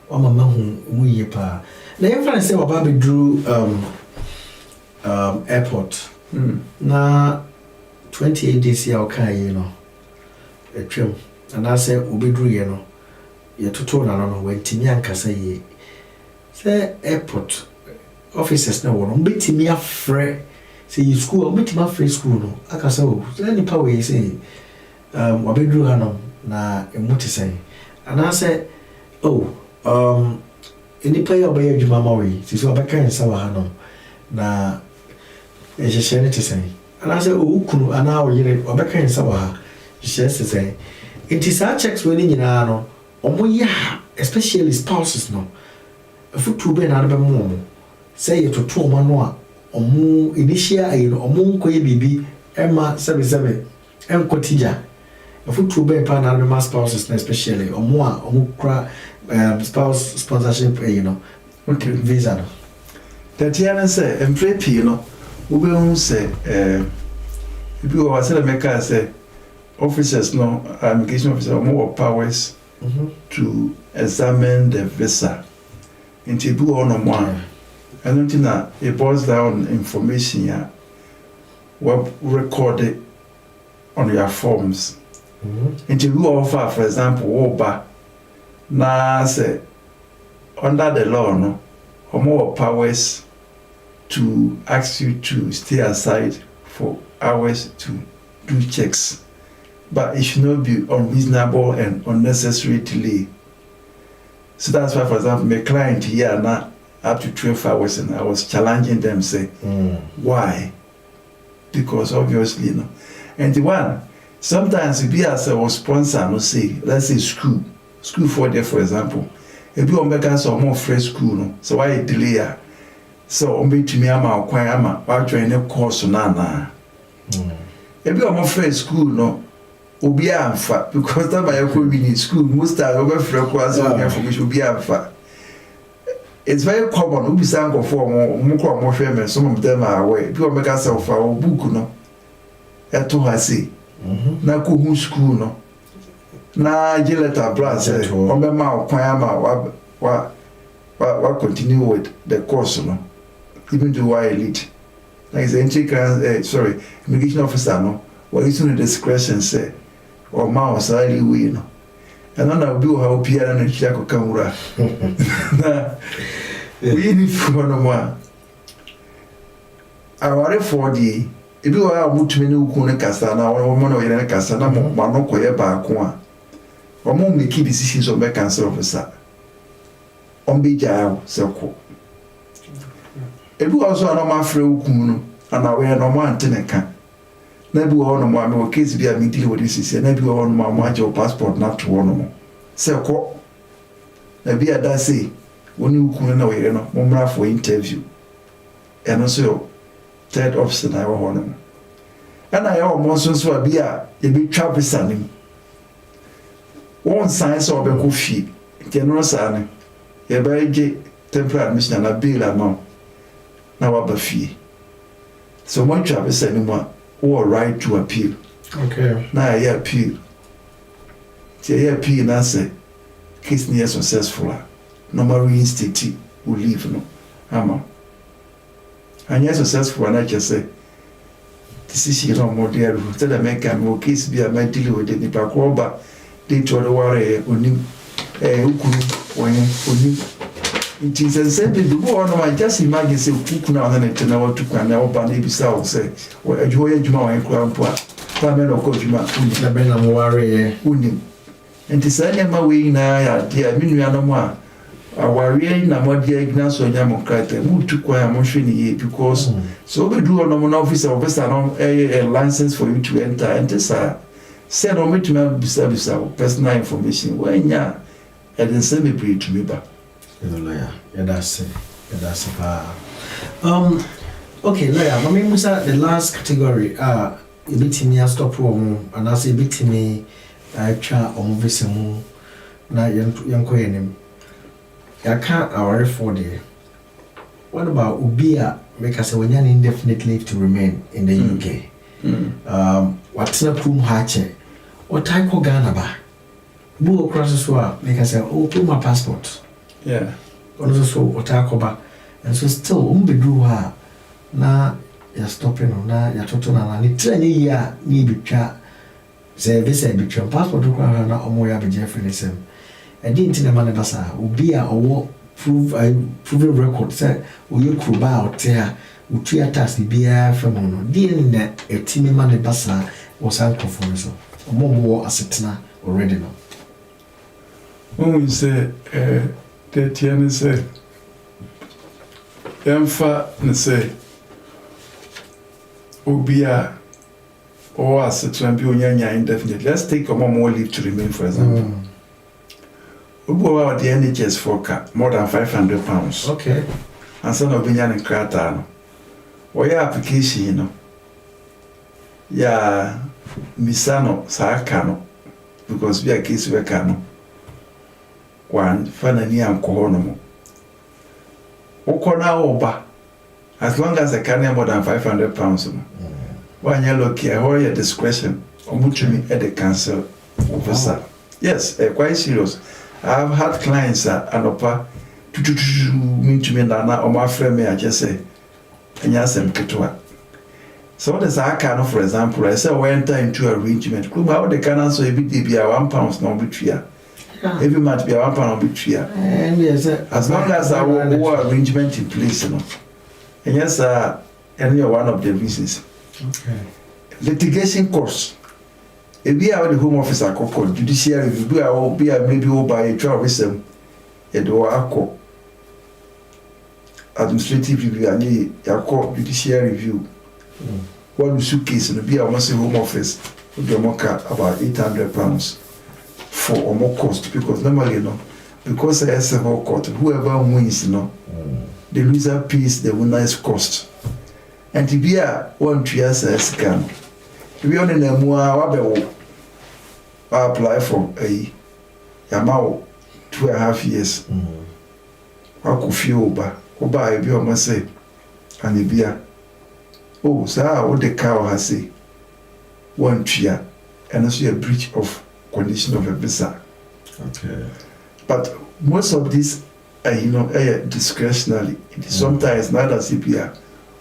o mama hu mu ye pa na your friend say oba be drew airport na 28 days ya okay you know etwem and I say obi drew ye no ye toto na no wentimi ankasa ye say airport officers na wono betimi afre say you school betimi afre school no akasa o say ni pa we say wabedru hanom na emuti say and I say any pay obey adwuma ma we so obeka nsa wa hanom na ehyehyene te say and I say kunu ana o yire obeka nsa wa ha hyehyene te say it is our checks we ni nyina no omoya especially spouses no afutu be na be mo say you to omo no a omo initial ayi no omo nkoye bibi ema 77 enkotija afutu be pa na be spouses especially omo a omo kra spouse sponsorship you know okay visa no that here say employee you know we be say if you was say make say officers no immigration officer more powers to examine the visa into do on one and then it boils down information ya what recorded on your forms into you offer for example oba na say under the law no or more powers to ask you to stay aside for hours to do checks. But it should not be unreasonable and unnecessary delay. So that's why, for example, my client here now up to 12 hours and I was challenging them, say, why? Because obviously, you know. And the one, sometimes if you as a sponsor, no say, let's say school for there, for example, if you make us more fresh school, no, so why delay? So on be to me, I'm join a course na. If you are more fresh school, no. Obi amfa because that my could be in school most time over frequency information obi amfa. It's very common obi san go for more share some of them are away people make us of our book no eto ha say na ko hu school no na gileta brass on be ma kwan ama wa continue with the course no even to why elite like the entry immigration officer no what is in the discretion say or mouse early way no and then I'll do how Pierre and Jaco Camura. We need for no more. I worry for the if you are Mutmini Kuna Castana or Mono in a Castana, Manoko Yaba, or more make decisions of my cancer officer. On be jail, so. If you also are my friend Kuno, and I wear no one teneka. Never on my case be a meeting with this, and never on my watch your passport not to one more. So, maybe I dare say, when you couldn't know, you know, Mumra for interview. And also, third option I want him. And I almost so be a big trap him. One science of a coffee, general sign, a very temporary admission and a bill amount. Now a fee. So one trap anymore, or right to appeal. Okay. Now I appeal. The appeal and answer, case near successful. No more reinstate will leave no. Hammer. And yes, successful, and I just say, this is here no more dear. Tell the man can more case be a mentally with the Pacoba. They told the warrior when you, when you. It is a simple do one of my just imagine say cook now than it now to can now ban maybe so say, or a joy Juma and Grandpa, Pamela or Kojima, the Benam warrior, Unim. And the same way now, dear Minuanoma. Our real Namodia Ignace or Yamokrate moved to Quire Motion because so we do an officer a license for you to enter and this send on me to my service personal information when ya and then send me breed to me back. Yeah, that's it. That's it. Okay, Lawyer, I mean, the last category, a bit me a stop room, and I say bit me a cha or movie na young coin. I can't worry for the. What about Ubia? Make us when you're indefinite leave to remain in the UK. What's the room hatche? What type of Ghana ba? Boo across the swap, make us say, oh, put my passport. Yeah. Also, what I call and so still, do her. Na you're stopping on na you're total and I train ya need chat. Say, this a bit your passport to cry na omoya be Jeffrey the same. I didn't in the man basa, Ubia or proven record, say, will you crew out there, will treat us the beer from on. Didn't that a team man basa was uncle for so. More as it now already now. When we say, the Tiana say, Emfa and say, Ubia or as a champion indefinitely. Let's take a more leave to remain, for example. Ubo the NHS for more than £500. Okay. And son of Binyan and Kratano. Or your application, you know. Yeah, Misano, Saakano, because we are case we can. One, Fanani and Kohonomo. Okona Oba, as long as I can more than £500. One yellow care, or your discretion, or mutually at the council officer. Yes, quite serious. I've had clients that Anopa mean to me Nana or my friend may I just say, and yes, I'm Ketua. So what is our kind of, for example, I said, we enter into arrangement. Club how they can also every day be a £1 no betria. Every month be a £1 no betria. And yes, as long as our arrangement in place, you know. And yes, any one of the reasons. Okay. Litigation costs. If we are the Home Office are called judiciary review, I will be maybe by a trial wisdom, and or administrative review, and a court judiciary review. One suitcase and be almost a Home Office would be about £800 for or more cost because normally, you know, because I have several court, whoever wins, you know, the loser pays the winner's cost. And to be a 1 years a scam. To be on in a more apply for a Yamao 2.5 years. I could feel Oba, I be almost say, and it be a oh, sir, what the cow has say 1 year, and also a breach of condition of a visa. Okay. But most of these are, you know, discretionary. It is sometimes not as if you are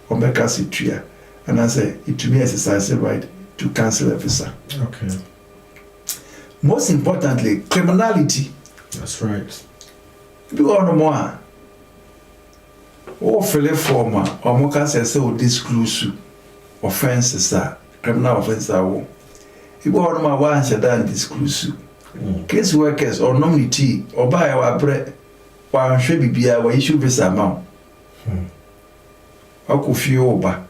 or make us a year. And I say, it to me exercise the right to cancel a visa. Okay. Most importantly, criminality. That's right. You are no more. Oh, fill form or more cases so disclose offenses are criminal offenses are. You are no more once a done disclose. Case workers or nominee or buy our bread. One should be a way issue this amount. I could feel over.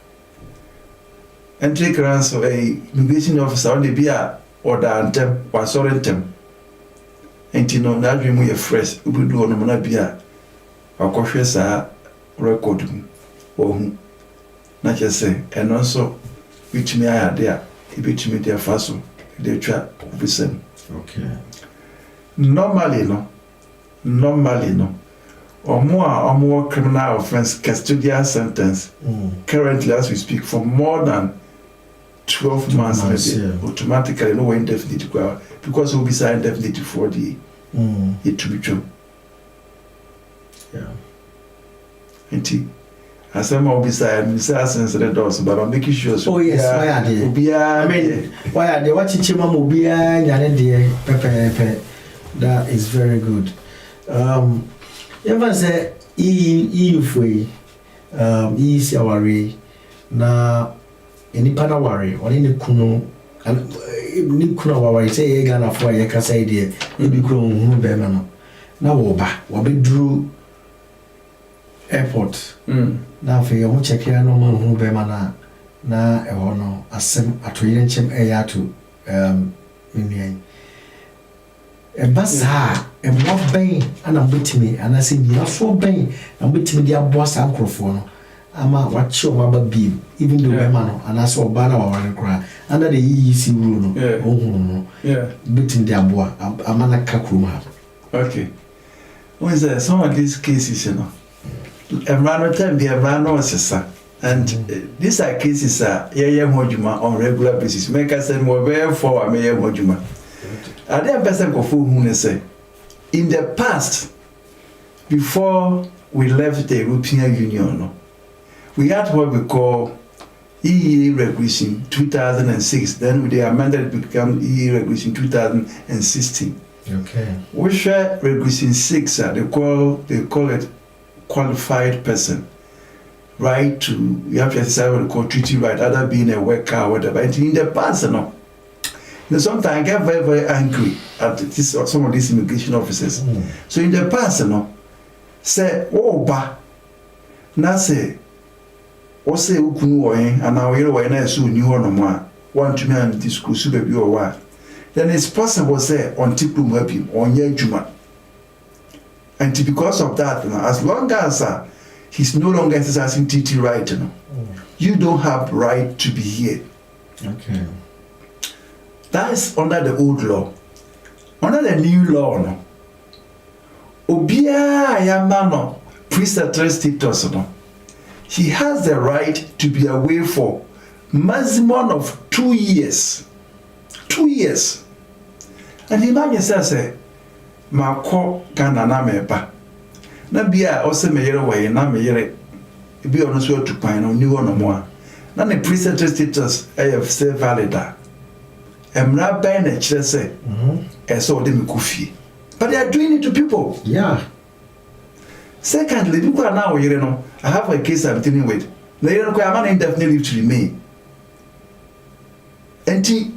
Entry grants of a immigration officer on the beer or the anthem or sorrentum. And you know, that dream we are fresh, we do on a beer. Our coffees are recording or whom not just say, and also which me I are there, which me their faso, they try to send. Okay. Normally, no. Or more criminal offense, custodial sentence. Currently, as we speak, for more than 12 months, automatically no indefinite because we'll be signed indefinite for the it to be true. Yeah. And as I'm all beside since the doors, but I'm making sure. Oh yes, why are they? I mean, why are they watching Chima Mubia and Pepe? That is very good. Ever say free easy worry na any pana worry or any kuno and ni kuno worry say Ghana for a kasa idea maybe kuno bema na woba wabe drew airport na fe yo check here no man bema na e hono asem atoye nchem e ya to minian Basa, a more bang, and I'm with me, and I said, you're so bang, I'm with me, dear boss, microphone. I'm a watch your mother beam, even though man, and I saw banner or cry under the easy rule. Yeah, beating their boy, I'm a kakuma. Okay. What is there? Some of these cases, you know, a man time, the man knows, and these are cases, Mojuma on regular basis. Make us send more very for a mayor Mojuma. I didn't person go full moon say in the past, before we left the European Union, we had what we call EE Regulation 2006. Then they amended it to become EE Regulation 2016. Okay. Which Regulation 6, they call it qualified person. Right to you have to exercise what we call treaty right, either being a worker or whatever. And in the past, sometimes I get very, very angry at some of these immigration officers. So in the past, say, oh, na say, ukunu oyen, and now you are so new on want to me and discuss baby or what. Then it's possible, say, on Tipu Mapi, on Juma. And because of that, as long as he's no longer exercising TT right, you don't have right to be here. Okay. That is under the old law. Under the new law, Obia Yamano, preceptor status, he has the right to be away for maximum of 2 years. 2 years. And imagine say, Mako Ghana na meba. Na bia ose meyere waye na meyere. Bi ono so tupan no ni ono mo a. Na ne preceptor status say valid. Emra by na kire say so de me kufie. But they are doing it to people. Yeah. Secondly, people are now, I have a case I'm dealing with. They require indefinite leave to remain. And he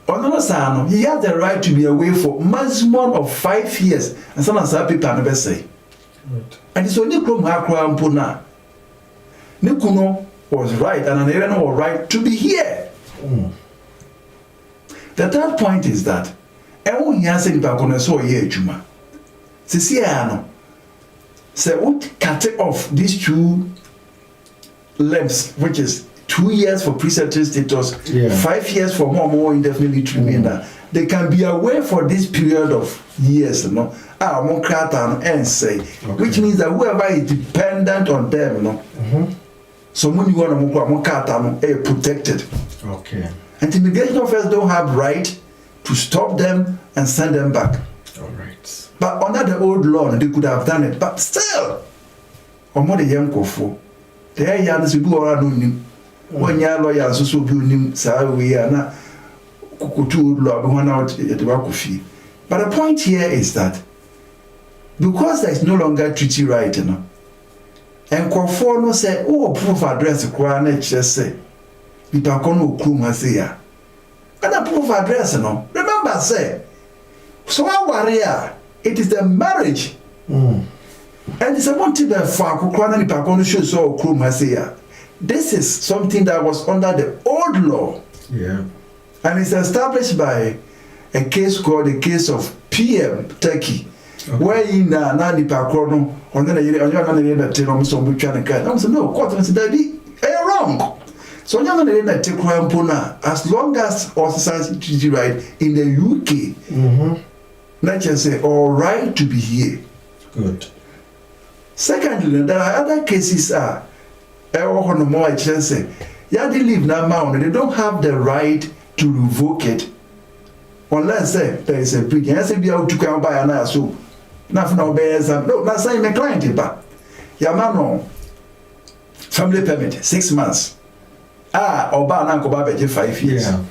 has the right to be away for maximum of 5 years. And some of people never say. Right. And it's only Puna. Nikuno was right, and an Aaron was right to be here. The third point is that everyone here said about going to saw here, Juma. Ceciano. So what cut off these 2 lengths, which is 2 years for preceptor status, 5 years for more indefinitely to remain there. They can be away for this period of years, and say, which means that whoever is dependent on them, someone you want to protected. Okay. And immigration officers don't have right to stop them and send them back. All right. But under the old law, they could have done it. But still, on what the young go for, they are young to do all I know. When you're lawyers, also do him, so we are not kukutu law one out at the Wakufi. But the point here is that because there is no longer treaty right, you know, and Kwafo no say, oh, proof of address, Kwana just say, Nipakono Kuma say, and a proof of address, you know. Remember, say, so our warrior, it is the marriage. And it's a motive for Kwana Nipakono show so Kuma say, this is something that was under the old law. Yeah. And it's established by a case called the case of PM Turkey. Okay. Where in Nani Pakrono, or then you're not going to tell them some kind of I said, no, court said, you're wrong. So you're going to take Puna as long as all society treaty right in the UK. Not just say, all right to be here. Good. Secondly, there are other cases are, they live now, they don't have the right to revoke it unless there is a breach. I say, be able to come by an so. Nothing no bears no, that's saying the client, but Yamano family permit 6 months. Oba na ko ba 5 years. Yeah.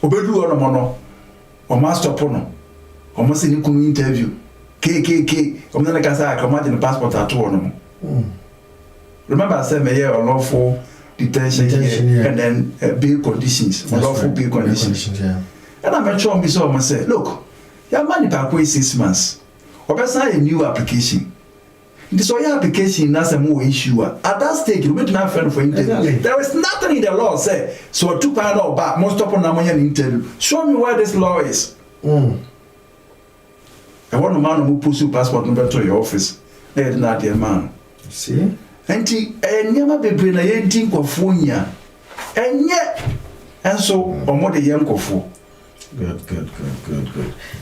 Obedu ono mono. O master pono. O mo se ni kunu interview. KKK. O mo na ka say I come the passport at ono. Remember I said me here unlawful detention here, and then bail conditions, unlawful bail conditions. Yeah. And I'm sure me so say, look, your money back 6 months. Or a new application. This your application that's a more issue. At that stage, you wait to friend for interview. Exactly. There is nothing in the law say so 2 pound or back most up on an interview. Show me where this law is. I want a man who puts your passport number to your office. They're not their man. See? And he never be bring a young Kofunya. And yet, and so on what the young Kofu. Good.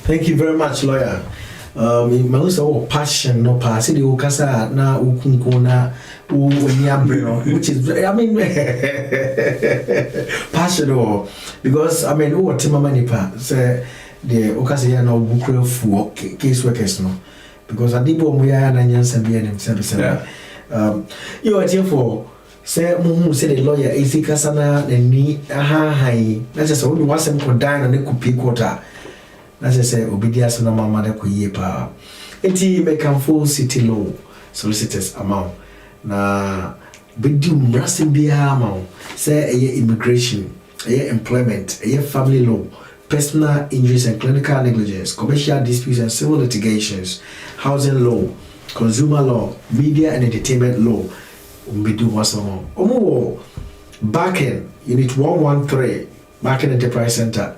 Thank you very much, lawyer. My passion no pass the ukasa na ukunkuna which is passion because what timama nipa say the ukasa ya na bukure fu case workers no because adibo mo ya na nyansa bia nem se you are here for say muhu say the lawyer is kasa na ni hai na say so we want some ko dan na ne kupi kota. As I say, obedience no mama de kuye pa. Enti me can full city law solicitors amount. Na bidu mrasi biya amount. Say immigration, employment, family law, personal injuries and clinical negligence, commercial disputes and civil litigations, housing law, consumer law, media and entertainment law. Bidu was amount. Omo Backen Unit 113, Backen Enterprise Center.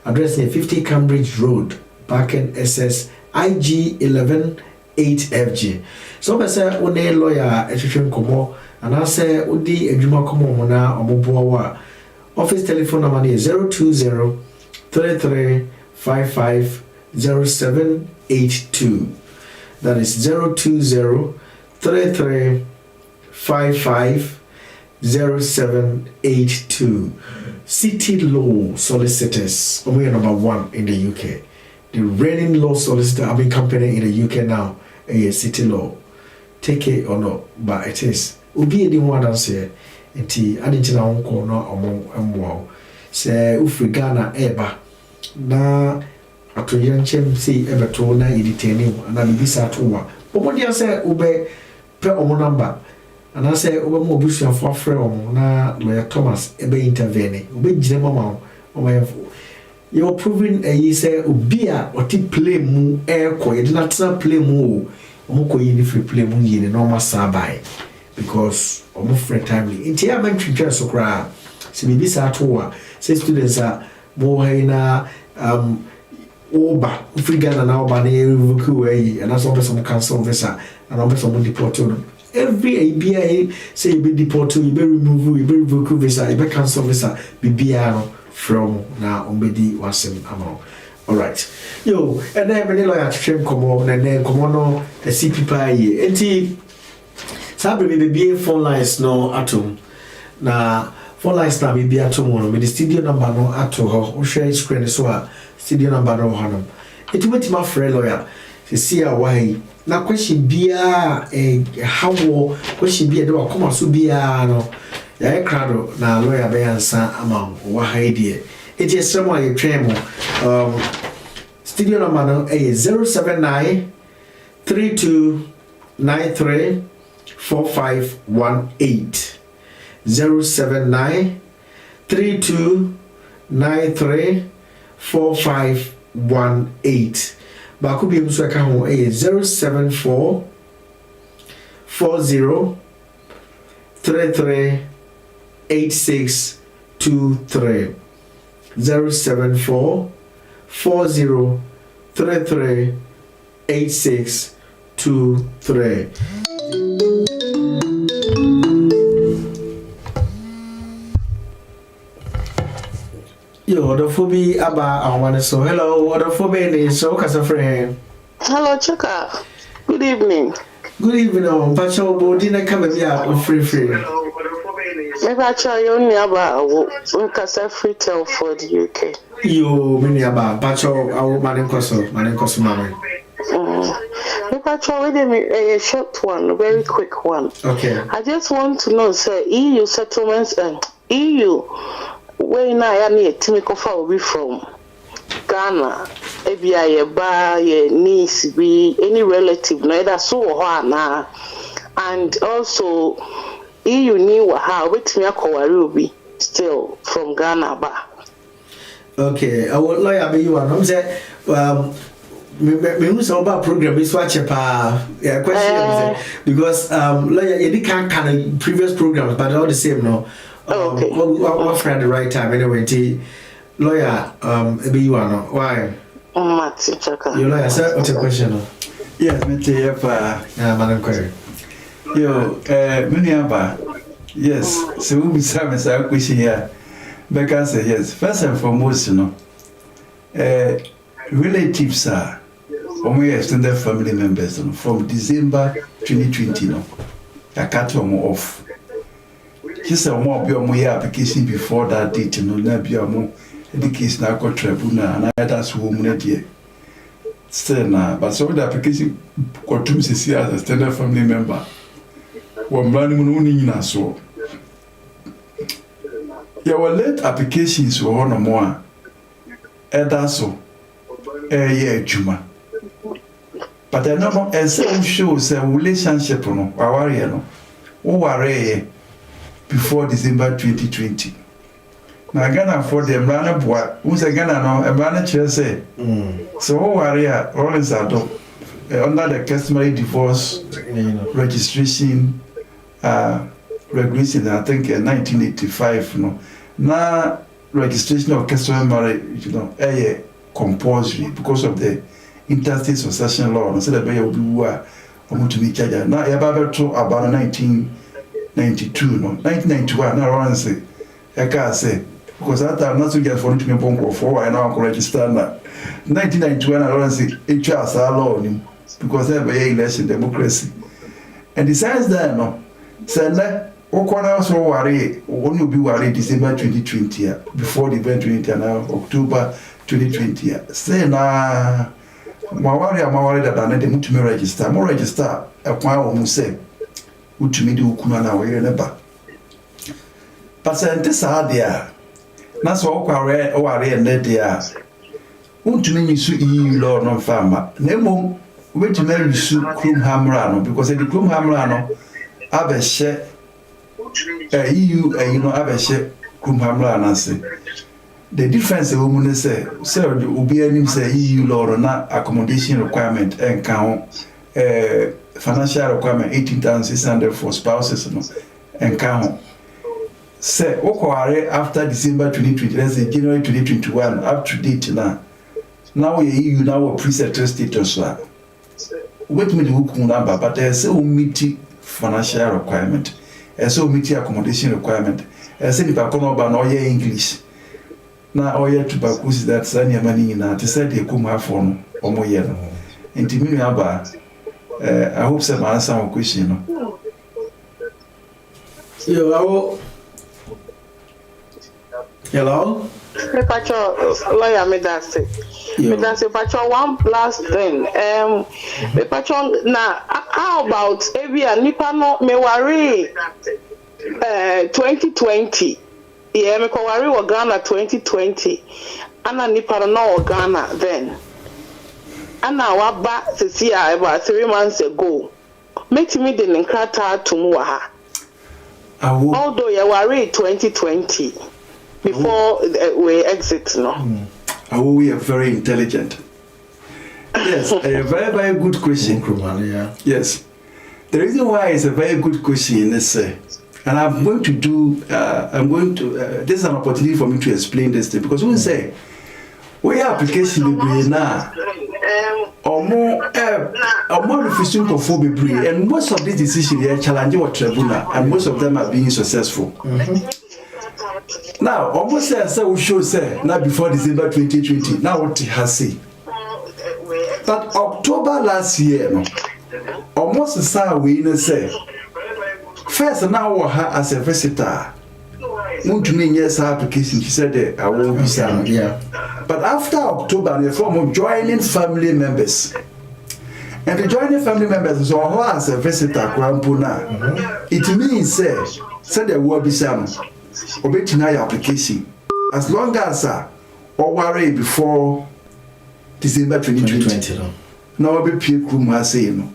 Address near 50 Cambridge Road, Backen SS IG 118FG. So I say one lawyer education komo and I say udi ejuma komo mona omoboa. Office telephone number is 020 33 55 0782. That is 020 33 55 0782. CITI Law Solicitors, we are number 1 in the UK. The reigning law solicitor company in the UK now is CITI Law. Take it or not, but it is. Ubi edi one dance here. Enti adinchina unko no omo say ufri Ghana eba na atoyanchem si ebeto na editeni na bibisa towa. Omodi say ube pe omo number. And I say, over more bush and for from na lawyer Thomas ebe intervene. Ube jinema ma you're proving a say ubia or ti play mu air ko you not play mu omoko yi ni free play mu yi ni normal sabai because omo friend timely. Inti ya man twitwa so kra. Se bibi sa to say students are more na oba free Ghana na oba na revoke way and that's some cancel visa and oba some deport every ABA say you be deported, you be removed, you be revoke visa, you be cancel visa, BBR from now umbedi wasem amount. Alright. Yo, and then when lawyer to come on and then come on a CP pie. Enti sabi me be phone lines no atom. Na phone lines na be atom no me the studio number no ato ho. O share screen so a studio number no hanum. Enti weti ma friend lawyer. Se see a why na question bia how question bia do akoma so bia no ya crowd na lawyer be answer amount wa haidie It is someone you train studio number no 079 3293 4518 079 3293 4518 Baku bi mso ka ho 074 40 33 8623 074 40 33 8623 Yo, the phobi aba awane so. Hello, the phobi ni so kasa friend. Hello, Chaka. Good evening. Good evening. Pacho bodi na kama bia free. Maybe I tell you only about kasa free tell for the UK. Yo, mini aba Pacho awu manen koso mama. Maybe I tell you a short one, very quick one. Okay. I just want to know, sir, EU settlements and EU. Where now I need to make off will be from Ghana. Maybe I buy a niece, be any relative, neither so na. And also, EU knew how with me a be still from Ghana. Okay, I would like to you and say, me who saw about program is watch yeah, question because you can't kind of previous programs, but all the same, no. Okay. What friend the right time anyway? Lawyer, be you are not. Why? Matthew Chaka. You lawyer, sir. What's your question? Yes, me tell you, Madam Query. Yo, Miniaba. Yes, so we be some question here. Because yes, first and foremost, you know, relatives are only extended family members from December 2020. No, I cut them off. Just a more be on my application before that date, you know, not be a more education I got tribunal and that's woman dear. Still now, but so the application got to see as a standard family member. One running in so. Yeah, well, late applications were one or more. That's so. Yeah, Juma. But the number as shows a relationship, no, our no, who are before December 2020. Now, Ghana for the Mrana Bois, who's a Ghana no, a manager say. So, who are here, Rollins under the customary divorce registration regulation, I think 1985, no. Now, registration of customary marriage, you know, compulsory because of the interstate succession law. So, the way you do to be charged. Now, about 1992, no, 1991, now I say, I can't say, because that time not to get for me for I now register now. 1991, I don't say, it just law, because they have election democracy. And besides that, no, said that, Okwana so worry, only be worried December 2020, before the event 2020, now October 2020. Say, nah, my worry that I need to register, more register, a quite say. To me do kunana we never. But this are there. That's all quarry or and there. Won't to me su law no farmer. Nemo wait to marry su Crum Hamrano because the Crum Hamrano have a share EU and you know have a share Crum Hamrano say. The difference the woman say, sir, will be any say EU law or not accommodation requirement and count financial requirement 18,600 for spouses and count. Say, after December 2020, let's say January 2021, up to date now. Now you now a pre-settled status. Wait me the hook number, but there's a meet financial requirement, there's a meet accommodation requirement. I said if I come up and all your English. Now all your tobacco is that Sanya money in that, said they come have for or more year. And to me, I hope some answer my question. Yo, hello? Pacho, lawyer, me that's it. Me that's it, Pacho, one last thing. Pacho, now, how about Evia Nipano me worry 2020? Yeah, me ko wari wa Ghana 2020. Ana nipa no wa Ghana then. Ana waba sisi about 3 months ago. Make me the nkrata atum wa ha. Although you were 2020 before we exit, no. We are very intelligent. Yes, a very, very good question. Yes. The reason why it's a very good question is, and I'm going to do, this is an opportunity for me to explain this thing, because we say, we application now, or more refusing for phobia, and most of these decisions are challenging what tribunal, and most of them are being successful. Now, almost says we show say now before December 2020. Now what he has said, but October last year, almost the same we say first now as a visitor. Want to mean yes application? She said I will be some. Yeah. But after October, the form of joining family members. And the joining family members so as a visitor, it means say there will be some obey application as long as or worry before December 2020. Now be people must say no.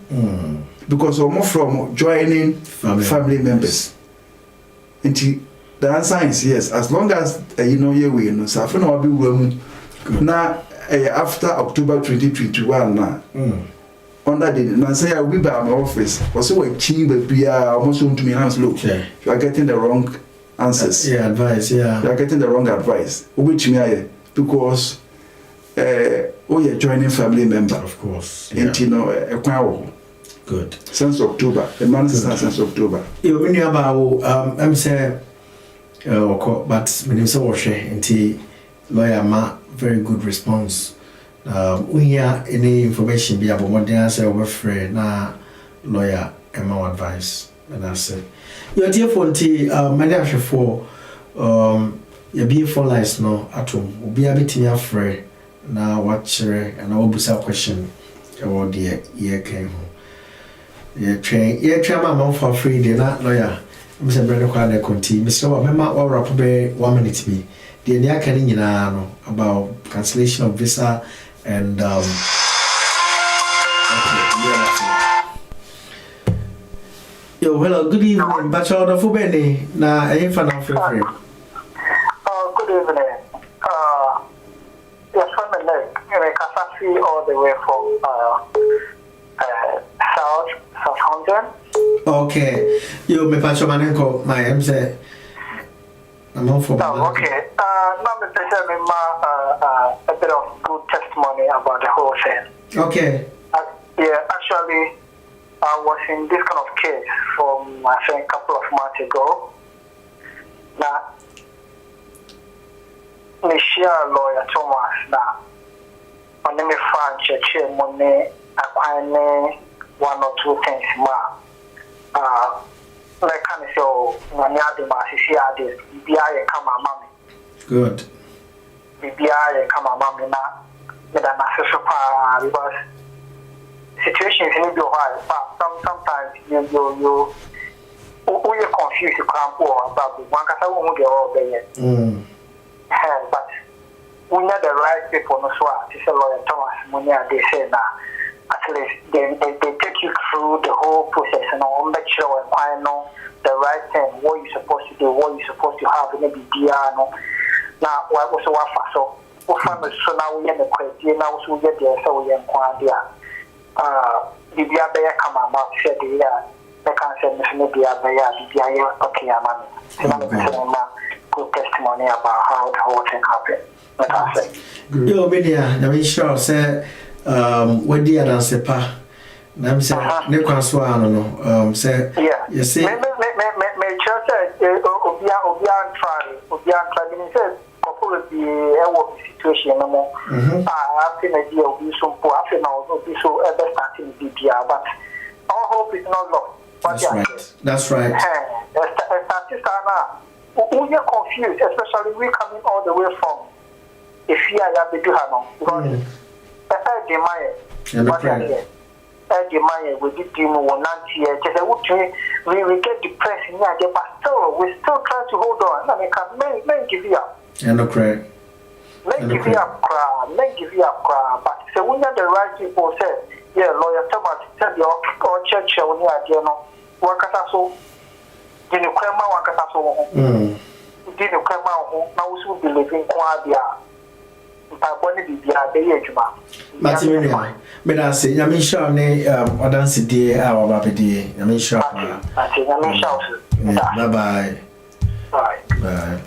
Because almost from joining family members. And the answer is yes, as long as you know you will. So I will be willing. Now after October 2021 now. Under the now say I will be by my office. Also a chamber be almost to me hands look. You are getting the wrong answers. Advice. You are getting the wrong advice. Which me because you're joining family member. Of course. And you know good. Since October. The month since October. You when you about I'm say but when you say washe lawyer ma very good response. We hear any information be about what they answer over free na lawyer Emma advice. And I said your dear phone my dear for your be phone lines no atom will be a bit near free now watch and I will be a question about the year came home. Train my for free dinner lawyer. Mr. Brenda Quade Conti, Mr. Wamema or Rapper 1 minute be the near canning about cancellation of visa and okay, yo, hello, good evening, Bachelor of Ubeni. Now, I am fan of free. Good evening. Yes, from the Casafi all the way from Southampton. Okay, you me Pacho Manenko, my MC. I'm on for okay. Now, a bit of good testimony about the whole thing. Okay. Yeah, actually, I was in this kind of case from, I think, a couple of months ago. Now, Michelle lawyer Thomas, now, on the French, money, acquiring 1 or 2 things more. Like kind of so, when you have the massive BBI come a mommy. Good. BBI come a mommy now. But I'm not so far because situations in your life, sometimes you confused you can't go about the one because I won't get all there. But we know the right people, no so it's a lawyer Thomas Money, they say now. At least they take you through the whole process and make sure I know the right thing, what you're supposed to do, what you're supposed to have in the BBR. No. Now, what was so so now we have the criteria, now we get there, so we have Quadia. BBR Bayer come out, said the year, they can't send me BBR, okay, I'm good testimony about how the whole thing happened. Like I said. Yo, media, I'm sure, say. What the other sepa? I'm saying, no console, no, say, you see, may church Obian said, couple of the situation no more. I think idea will be so poor, after now, will be so ever starting BPR, but our hope is not lost. That's right. We are confused, especially we coming all the way from if you are because the money with the team or not here. Just we get depressed in here, but still we still try to hold on. I mean, men give you up. And no cry. Men give you up, but so we have the right people say, yeah, lawyer Thomas tell you or church or near the no work as so. Did you come out work as so? Did you come out now? We should be living quiet. Matrimonial. But I say, I'm sure I don't see dear our baby. I'm sure. Bye bye. Bye.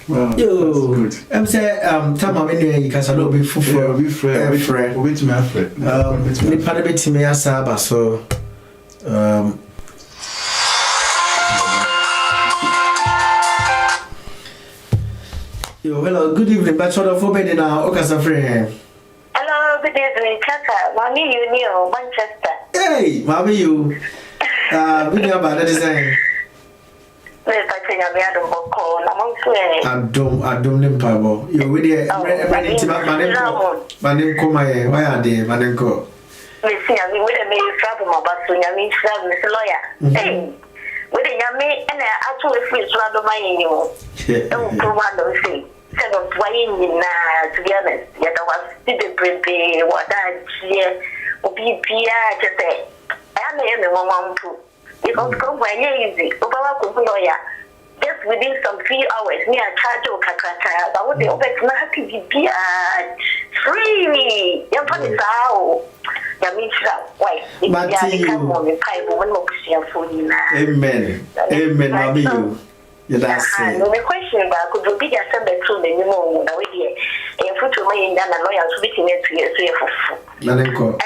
Well, yo, I'm saying, time I'm in you can be for be friend. Which my friend. The party to me as Saba, so yo, hello, good evening, Bachelor for Bed now, Okasa friend. Hello, good evening, Chaka. Mommy, you knew Manchester. Hey, mommy, you. We know about that design. I don't know, Pabo. You with the ready to my name, come my why are they, Manenko? Miss Yami, with a mail trouble, my bassoon, I mean, Miss Lawyer. Hey, with a Yami, and I actually free to my in you. Don't go on, don't say. Kind of wine, to be honest. Yet I was still pretty, what I cheer, or be just say, I am a woman too. Because come when easy, lawyer. Just within some 3 hours, me a charge of Kakata, but what the open not to be free. You're funny, so why? Amen. Amen, mommy, you. That's it. No question, but could be just a bit too many more than we did. And put to me in that lawyer to be in it to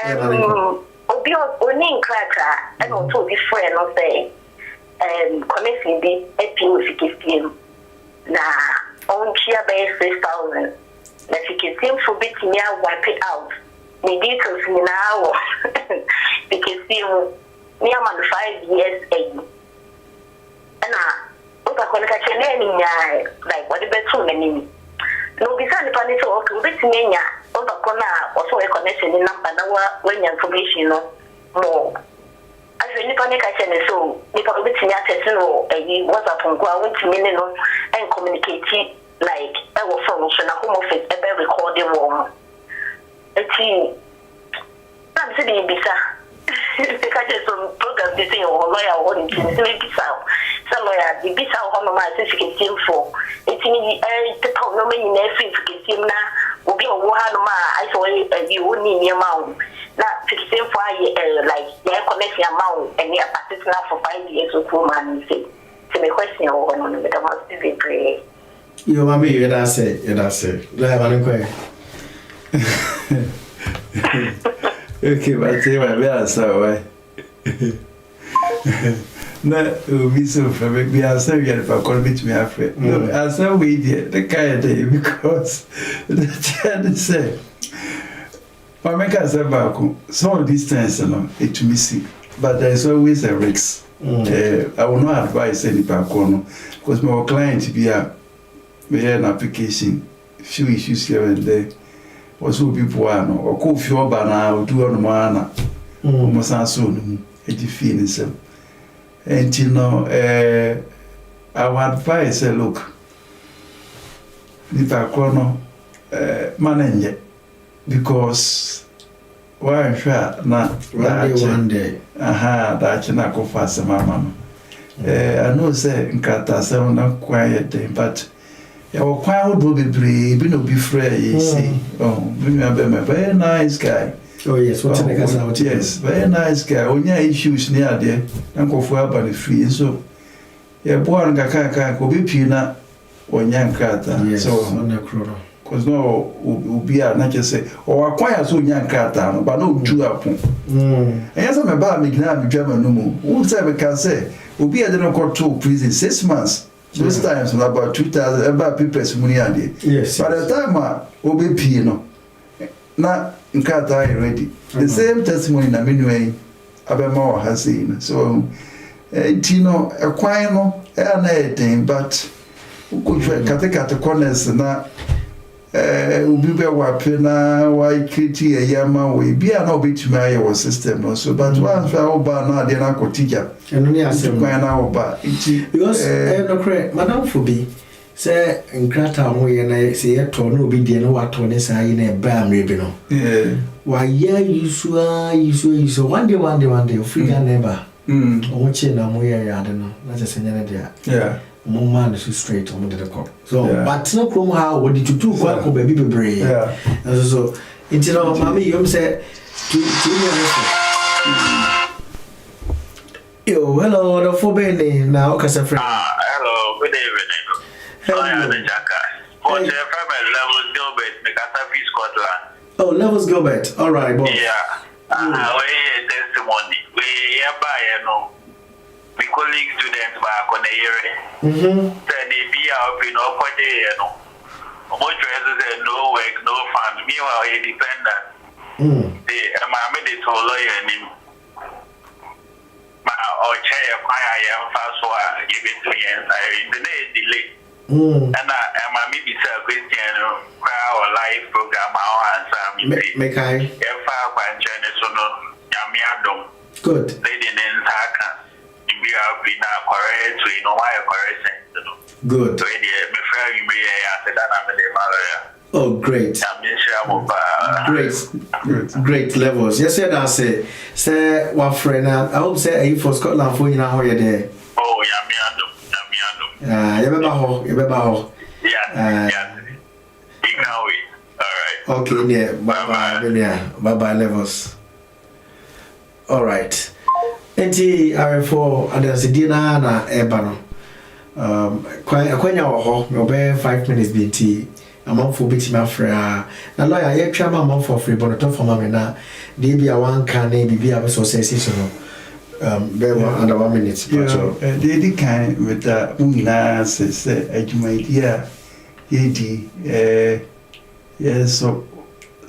your Obi onin kraka and also be friend no say connecting be purification na on chia by 6,000 na ticket for bit me wipe it out me details me now because me am on 5 years age and opa konika chene like what the better many no bisa ni pani so okay bit me over corner also a connection in number now when information no more. As when you panic so you can be to me WhatsApp on go out to me and communicate like our function at home office a recording room. It's I'm saying bisa. Because some program they say or lawyer or in bisa. So lawyer the bisa how my certificate for. It's me the problem in every certificate na obi owo ha no ma I saw you only near amount na fixing for like their connection amount and their particular for 5 years or 2 months say to me question or no but I must be pray you mama you that's it let me go okay but say my be so why na obi so for be answer you for call me to me afraid no answer we there the kind day because the child say my make us back some distance no it me see but there is always a risk I will not advise any back no because my client be an application few issues here and there also people are no or ko fi oba na do on mana mo san so no e di fi ni sem. And you know, I would advise, look, if I can manage because why sure not one day. That you not go fast, mama. I know, say, in Kata, so not quiet, but your quiet will be brave, you know, be free, you see. Oh, bring me a very nice guy. Oh yes, yes, very nice guy. Only issues near there. I'm going for about the free. So, yeah, born Gaka could be Pina or Yankata. So, on the chrono. Because no, will be a not just say, or acquire so Yankata, but no two up. And yes, I'm about me, German no more. Whoever can say, will be a dinner court to prison 6 months. Those times about 2,000 about people's money. Yes. By the time will be Pino. Now, Nkata ready. The same testimony na minwe abema has seen. So, Tino, a quino, but who could katekata corners na ubi be wapena why kriti a yama we be an obit my our system no so but once I oba na de na ko teacher and only asem na oba because no correct madam for be say nkrata ho ye na say ye to no obi de no wato ne say na e ba mrebi no why you so one day Africa neighbor omoche na mo ye ya de no na se senya ne dia man is straight on the cop. So, but no problem how what did you do for a baby brain? So, it's mommy, you say, yo, hello, the four baby now, Casa friend. Hello, good evening. I am the Jacka. What's your family levels Gilbert, Mikasa Scotland? Oh, levels Gilbert, all right, boy. Yeah, we testimony. We hereby, my colleague students back on the year. Said they be out in all for day, much rather no work, no fun. Meanwhile, independent. They am made to a lawyer name. Or chair, I am fast for give it to me and I in the day delay. And I am a maybe Christian crowd live program. Our answer, make I if I can join us on Yamiadom. Good. Lady Nentaka. We have been correct, we know why correct. Good. So, my friend, you may have said that I'm the oh, great. Great levels. Yes, sir, I say, what friend, I hope say, you for Scotland for you now, you're there. Oh, you remember how? Yeah. All right. Okay, yeah. Bye-bye, levels. All right. Enti R4 adanse di na eba no kwanya wo ho me obe 5 minutes bi nti amanfo bitima afra na lawyer ye twa amanfo free but to form me na de bia wan kan na bibia be so say so no be under 1 minute they di kan with the unina say adwuma idea yedi yes so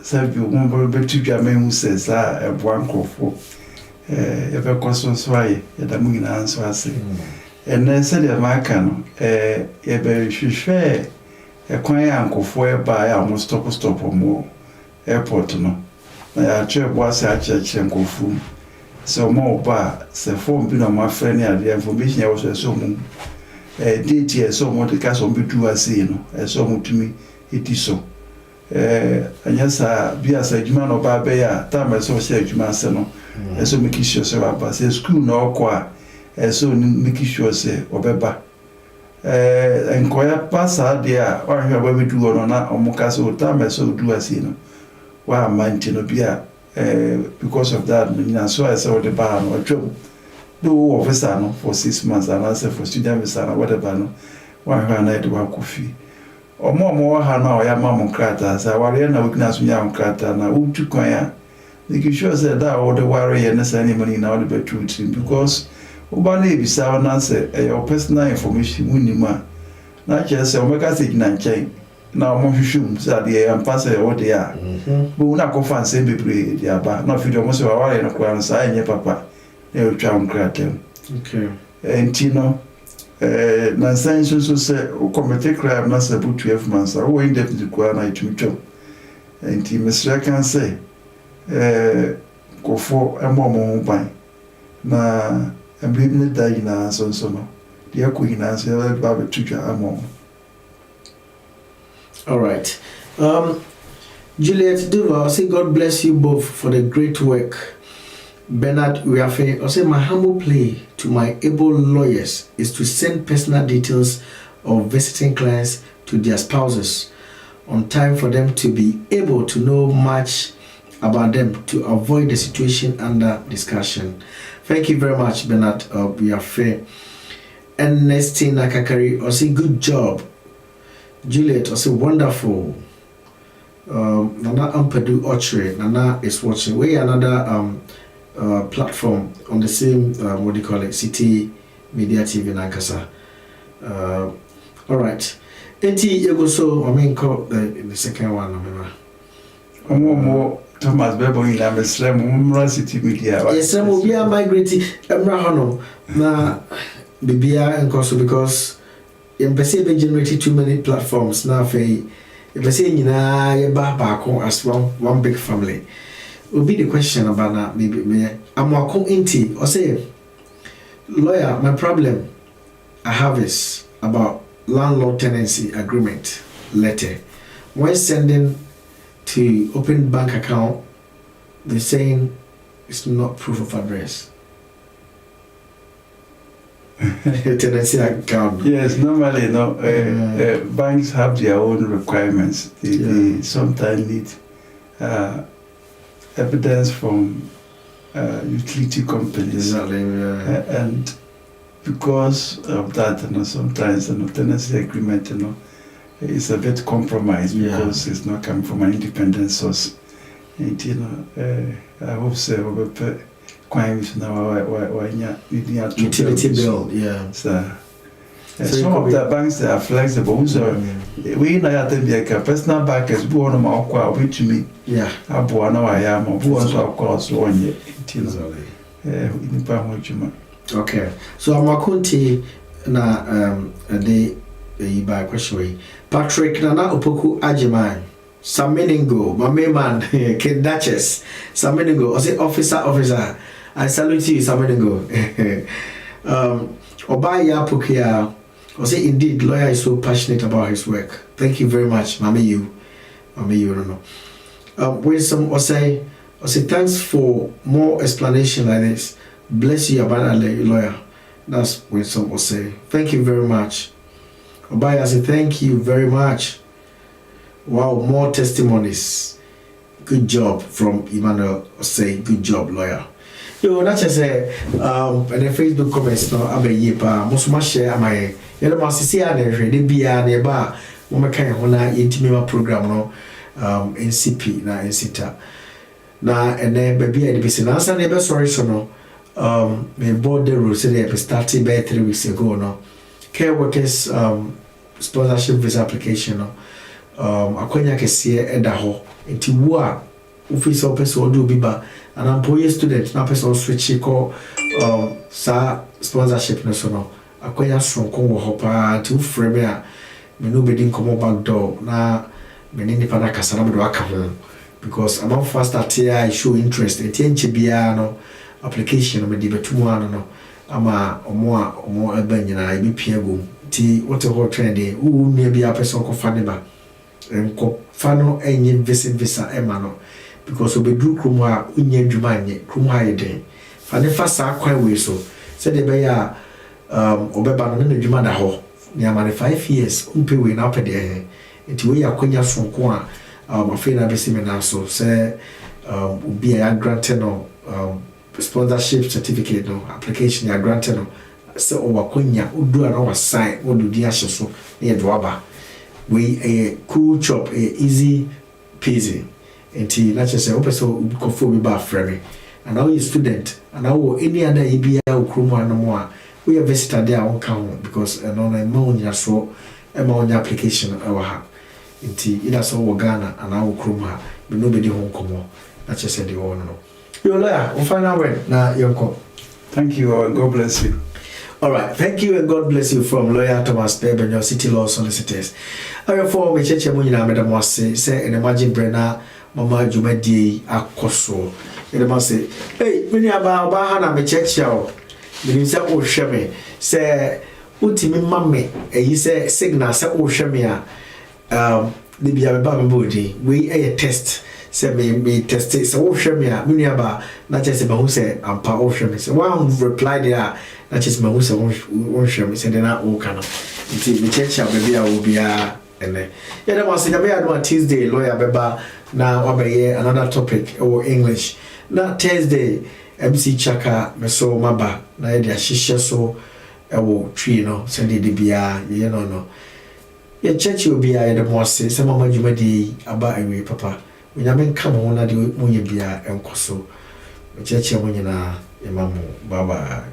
sabi won be tu dwa me hu say sa ebo ankofo ebe koso aye da mu nyina anso ase ene se de maka no ebe hwehwe kwan yankofo e ba ya mo stop mo airport no na ya che bo ase a che nkofu so mo ba se form bi no ma frɛ ne ade information ya wo so mu date e so mo de ka so bi du ase no so mo tumi eti so anyasa bi asa adwuma no ba be ya ta me so se adwuma ase no so make sure say baba say school no kwa so make sure say obeba enkoya pasa dia wa hwa ba be du no na omuka so ta me so du ase no wa manti no bia because of that na so I say the bar no twem do officer no for 6 months and I say for student visa na whatever no wa hwa na de wa kofi omo ha na o ya mamu krata sa wa re na witness nya krata na utu kwan ya make sure say that all the worry and any money now the truth because ubana ebisa na say your personal information munima na just say omega say na nchen na omo hwehwum say dey am pass e what dey are but na ko fan say bebre dey aba na fi dey omo say wa worry no kwa say enye papa e o twa nkratem okay entino na sense so say o commit crime na say 12 months o in depth kwa na itwitwo enti mesra kan say kofo emomo ban na emblem da ina so no de akuyina so ba betutwa amo. All right, Juliet Duva, I say God bless you both for the great work. Bernard Uyafe, I say my humble plea to my able lawyers is to send personal details of visiting clients to their spouses on time for them to be able to know much about them to avoid the situation under discussion. Thank you very much, Bernard Uyafe. Ernestina Kakari, I say good job. Juliet, I say wonderful. Nana Ampadu Ochre, Nana is watching. We another platform on the same what do you call it, CITI Media TV Nankasa. All right. Enti you so I mean call the second one. More Thomas Bebo in Amsterdam, CITI Media. Yes, some will be migrating. Emrahano na Bibia and Koso because in Pacific generated too many platforms now. if I say you back as one big family, will be the question about that. Maybe me. I'm walking into or say, lawyer, my problem I have is about landlord tenancy agreement letter. When sending to open bank account, they're saying it's not proof of address. Tenancy account. Yes, normally, banks have their own requirements. They sometimes need evidence from utility companies. Exactly. And because of that, sometimes the tenancy agreement, is a bit compromised because it's not coming from an independent source. And I hope so. Utility bill, So some of the banks that are flexible. So we know that the personal bankers born on my car with me. Yeah. I born I am of course one year. Okay. So I'm going to na the by question. Patrick Nana Opoku Ajiman. Sameningo, my main man, Kid Duchess. Sameningo, I say officer. I salute you, Sameningo. Obaya Pukia, I say indeed, lawyer is so passionate about his work. Thank you very much, Mami you, don't know. When some I say thanks for more explanation like this. Bless you, abundantly, lawyer. That's when some will say. Thank you very much. Obaya, I say thank you very much. Wow, more testimonies. Good job from Emmanuel. Say good job, lawyer. Yo, that's just say and the Facebook comments no abe yepa most ma share my you know see and the bia nearby woman kind of na intimate program no NCP na NCTA na and then baby I be say na say be sorry so no me board the rules say they started by 3 weeks ago no care workers sponsorship visa application no akwanya kese eda ho enti wo a officer person do bi ba an employee student na person switch ko sa sponsorship no so no akwanya sonko wo ho pa ti frame a me no bedi nkomo back door na me ni nipa na kasa na me do aka ho because am first start here I show interest enti enche bia no application me di betumu ano no ama omo eba nyina e bi pia go ti what a hot trend dey who ne bia person ko fa ne ba enko fa no enye visa ema no because obedru krum ha unya ndwuma anye krum ha yeden fa ne fa sa kwan we so se de be ya obeba no na ndwuma da ho ne amane 5 years umpe we na pede enti we yakonya sonko a afi na be seminar so se obi ya granted no sponsorship certificate no application ya granted no se o wakonya odu na wa sign odu di ahye so ne yedwaba we a cool chop a easy peasy enti na che say opeso kofo bi ba frame and now you student and now any other ebia okromo anamo a we are visitor there on count because no na ma onya so e ma onya application e ha enti ida so wo Ghana and now okromo ha be nobody hon komo na che say the one no yo lawyer on final word na yonko. Thank you and God bless you. All right, thank you and God bless you from Lawyer Thomas Beben, your City Law Solicitors. Therefore, we check your madam was say, and imagine Brenna, Mama Jumedi, Akoso. And must say, hey, when you about Bahana, me check you. When you say, oh, Shemi, say, Utimi Mammy, and you say, Signal, say, oh, Shemia, the Biababa body, we a test. Say me test it. So Shemia, Muniaba, not just about who say I'm part of Shemi. So one replied there, not just my who say one Shemi, said they're not all kind of. Until the church maybe I will be and then. Yeah, that was on Tuesday, lawyer Beba, now another topic or English. Now Thursday, MC Chaka, Meso Maba, na dia shisha so tree no, send the bia, you know no. Your church will be the most some of you made about away, papa. When you come on, I do Munya Bia and Coso. Church, when you na, your mamma, Baba.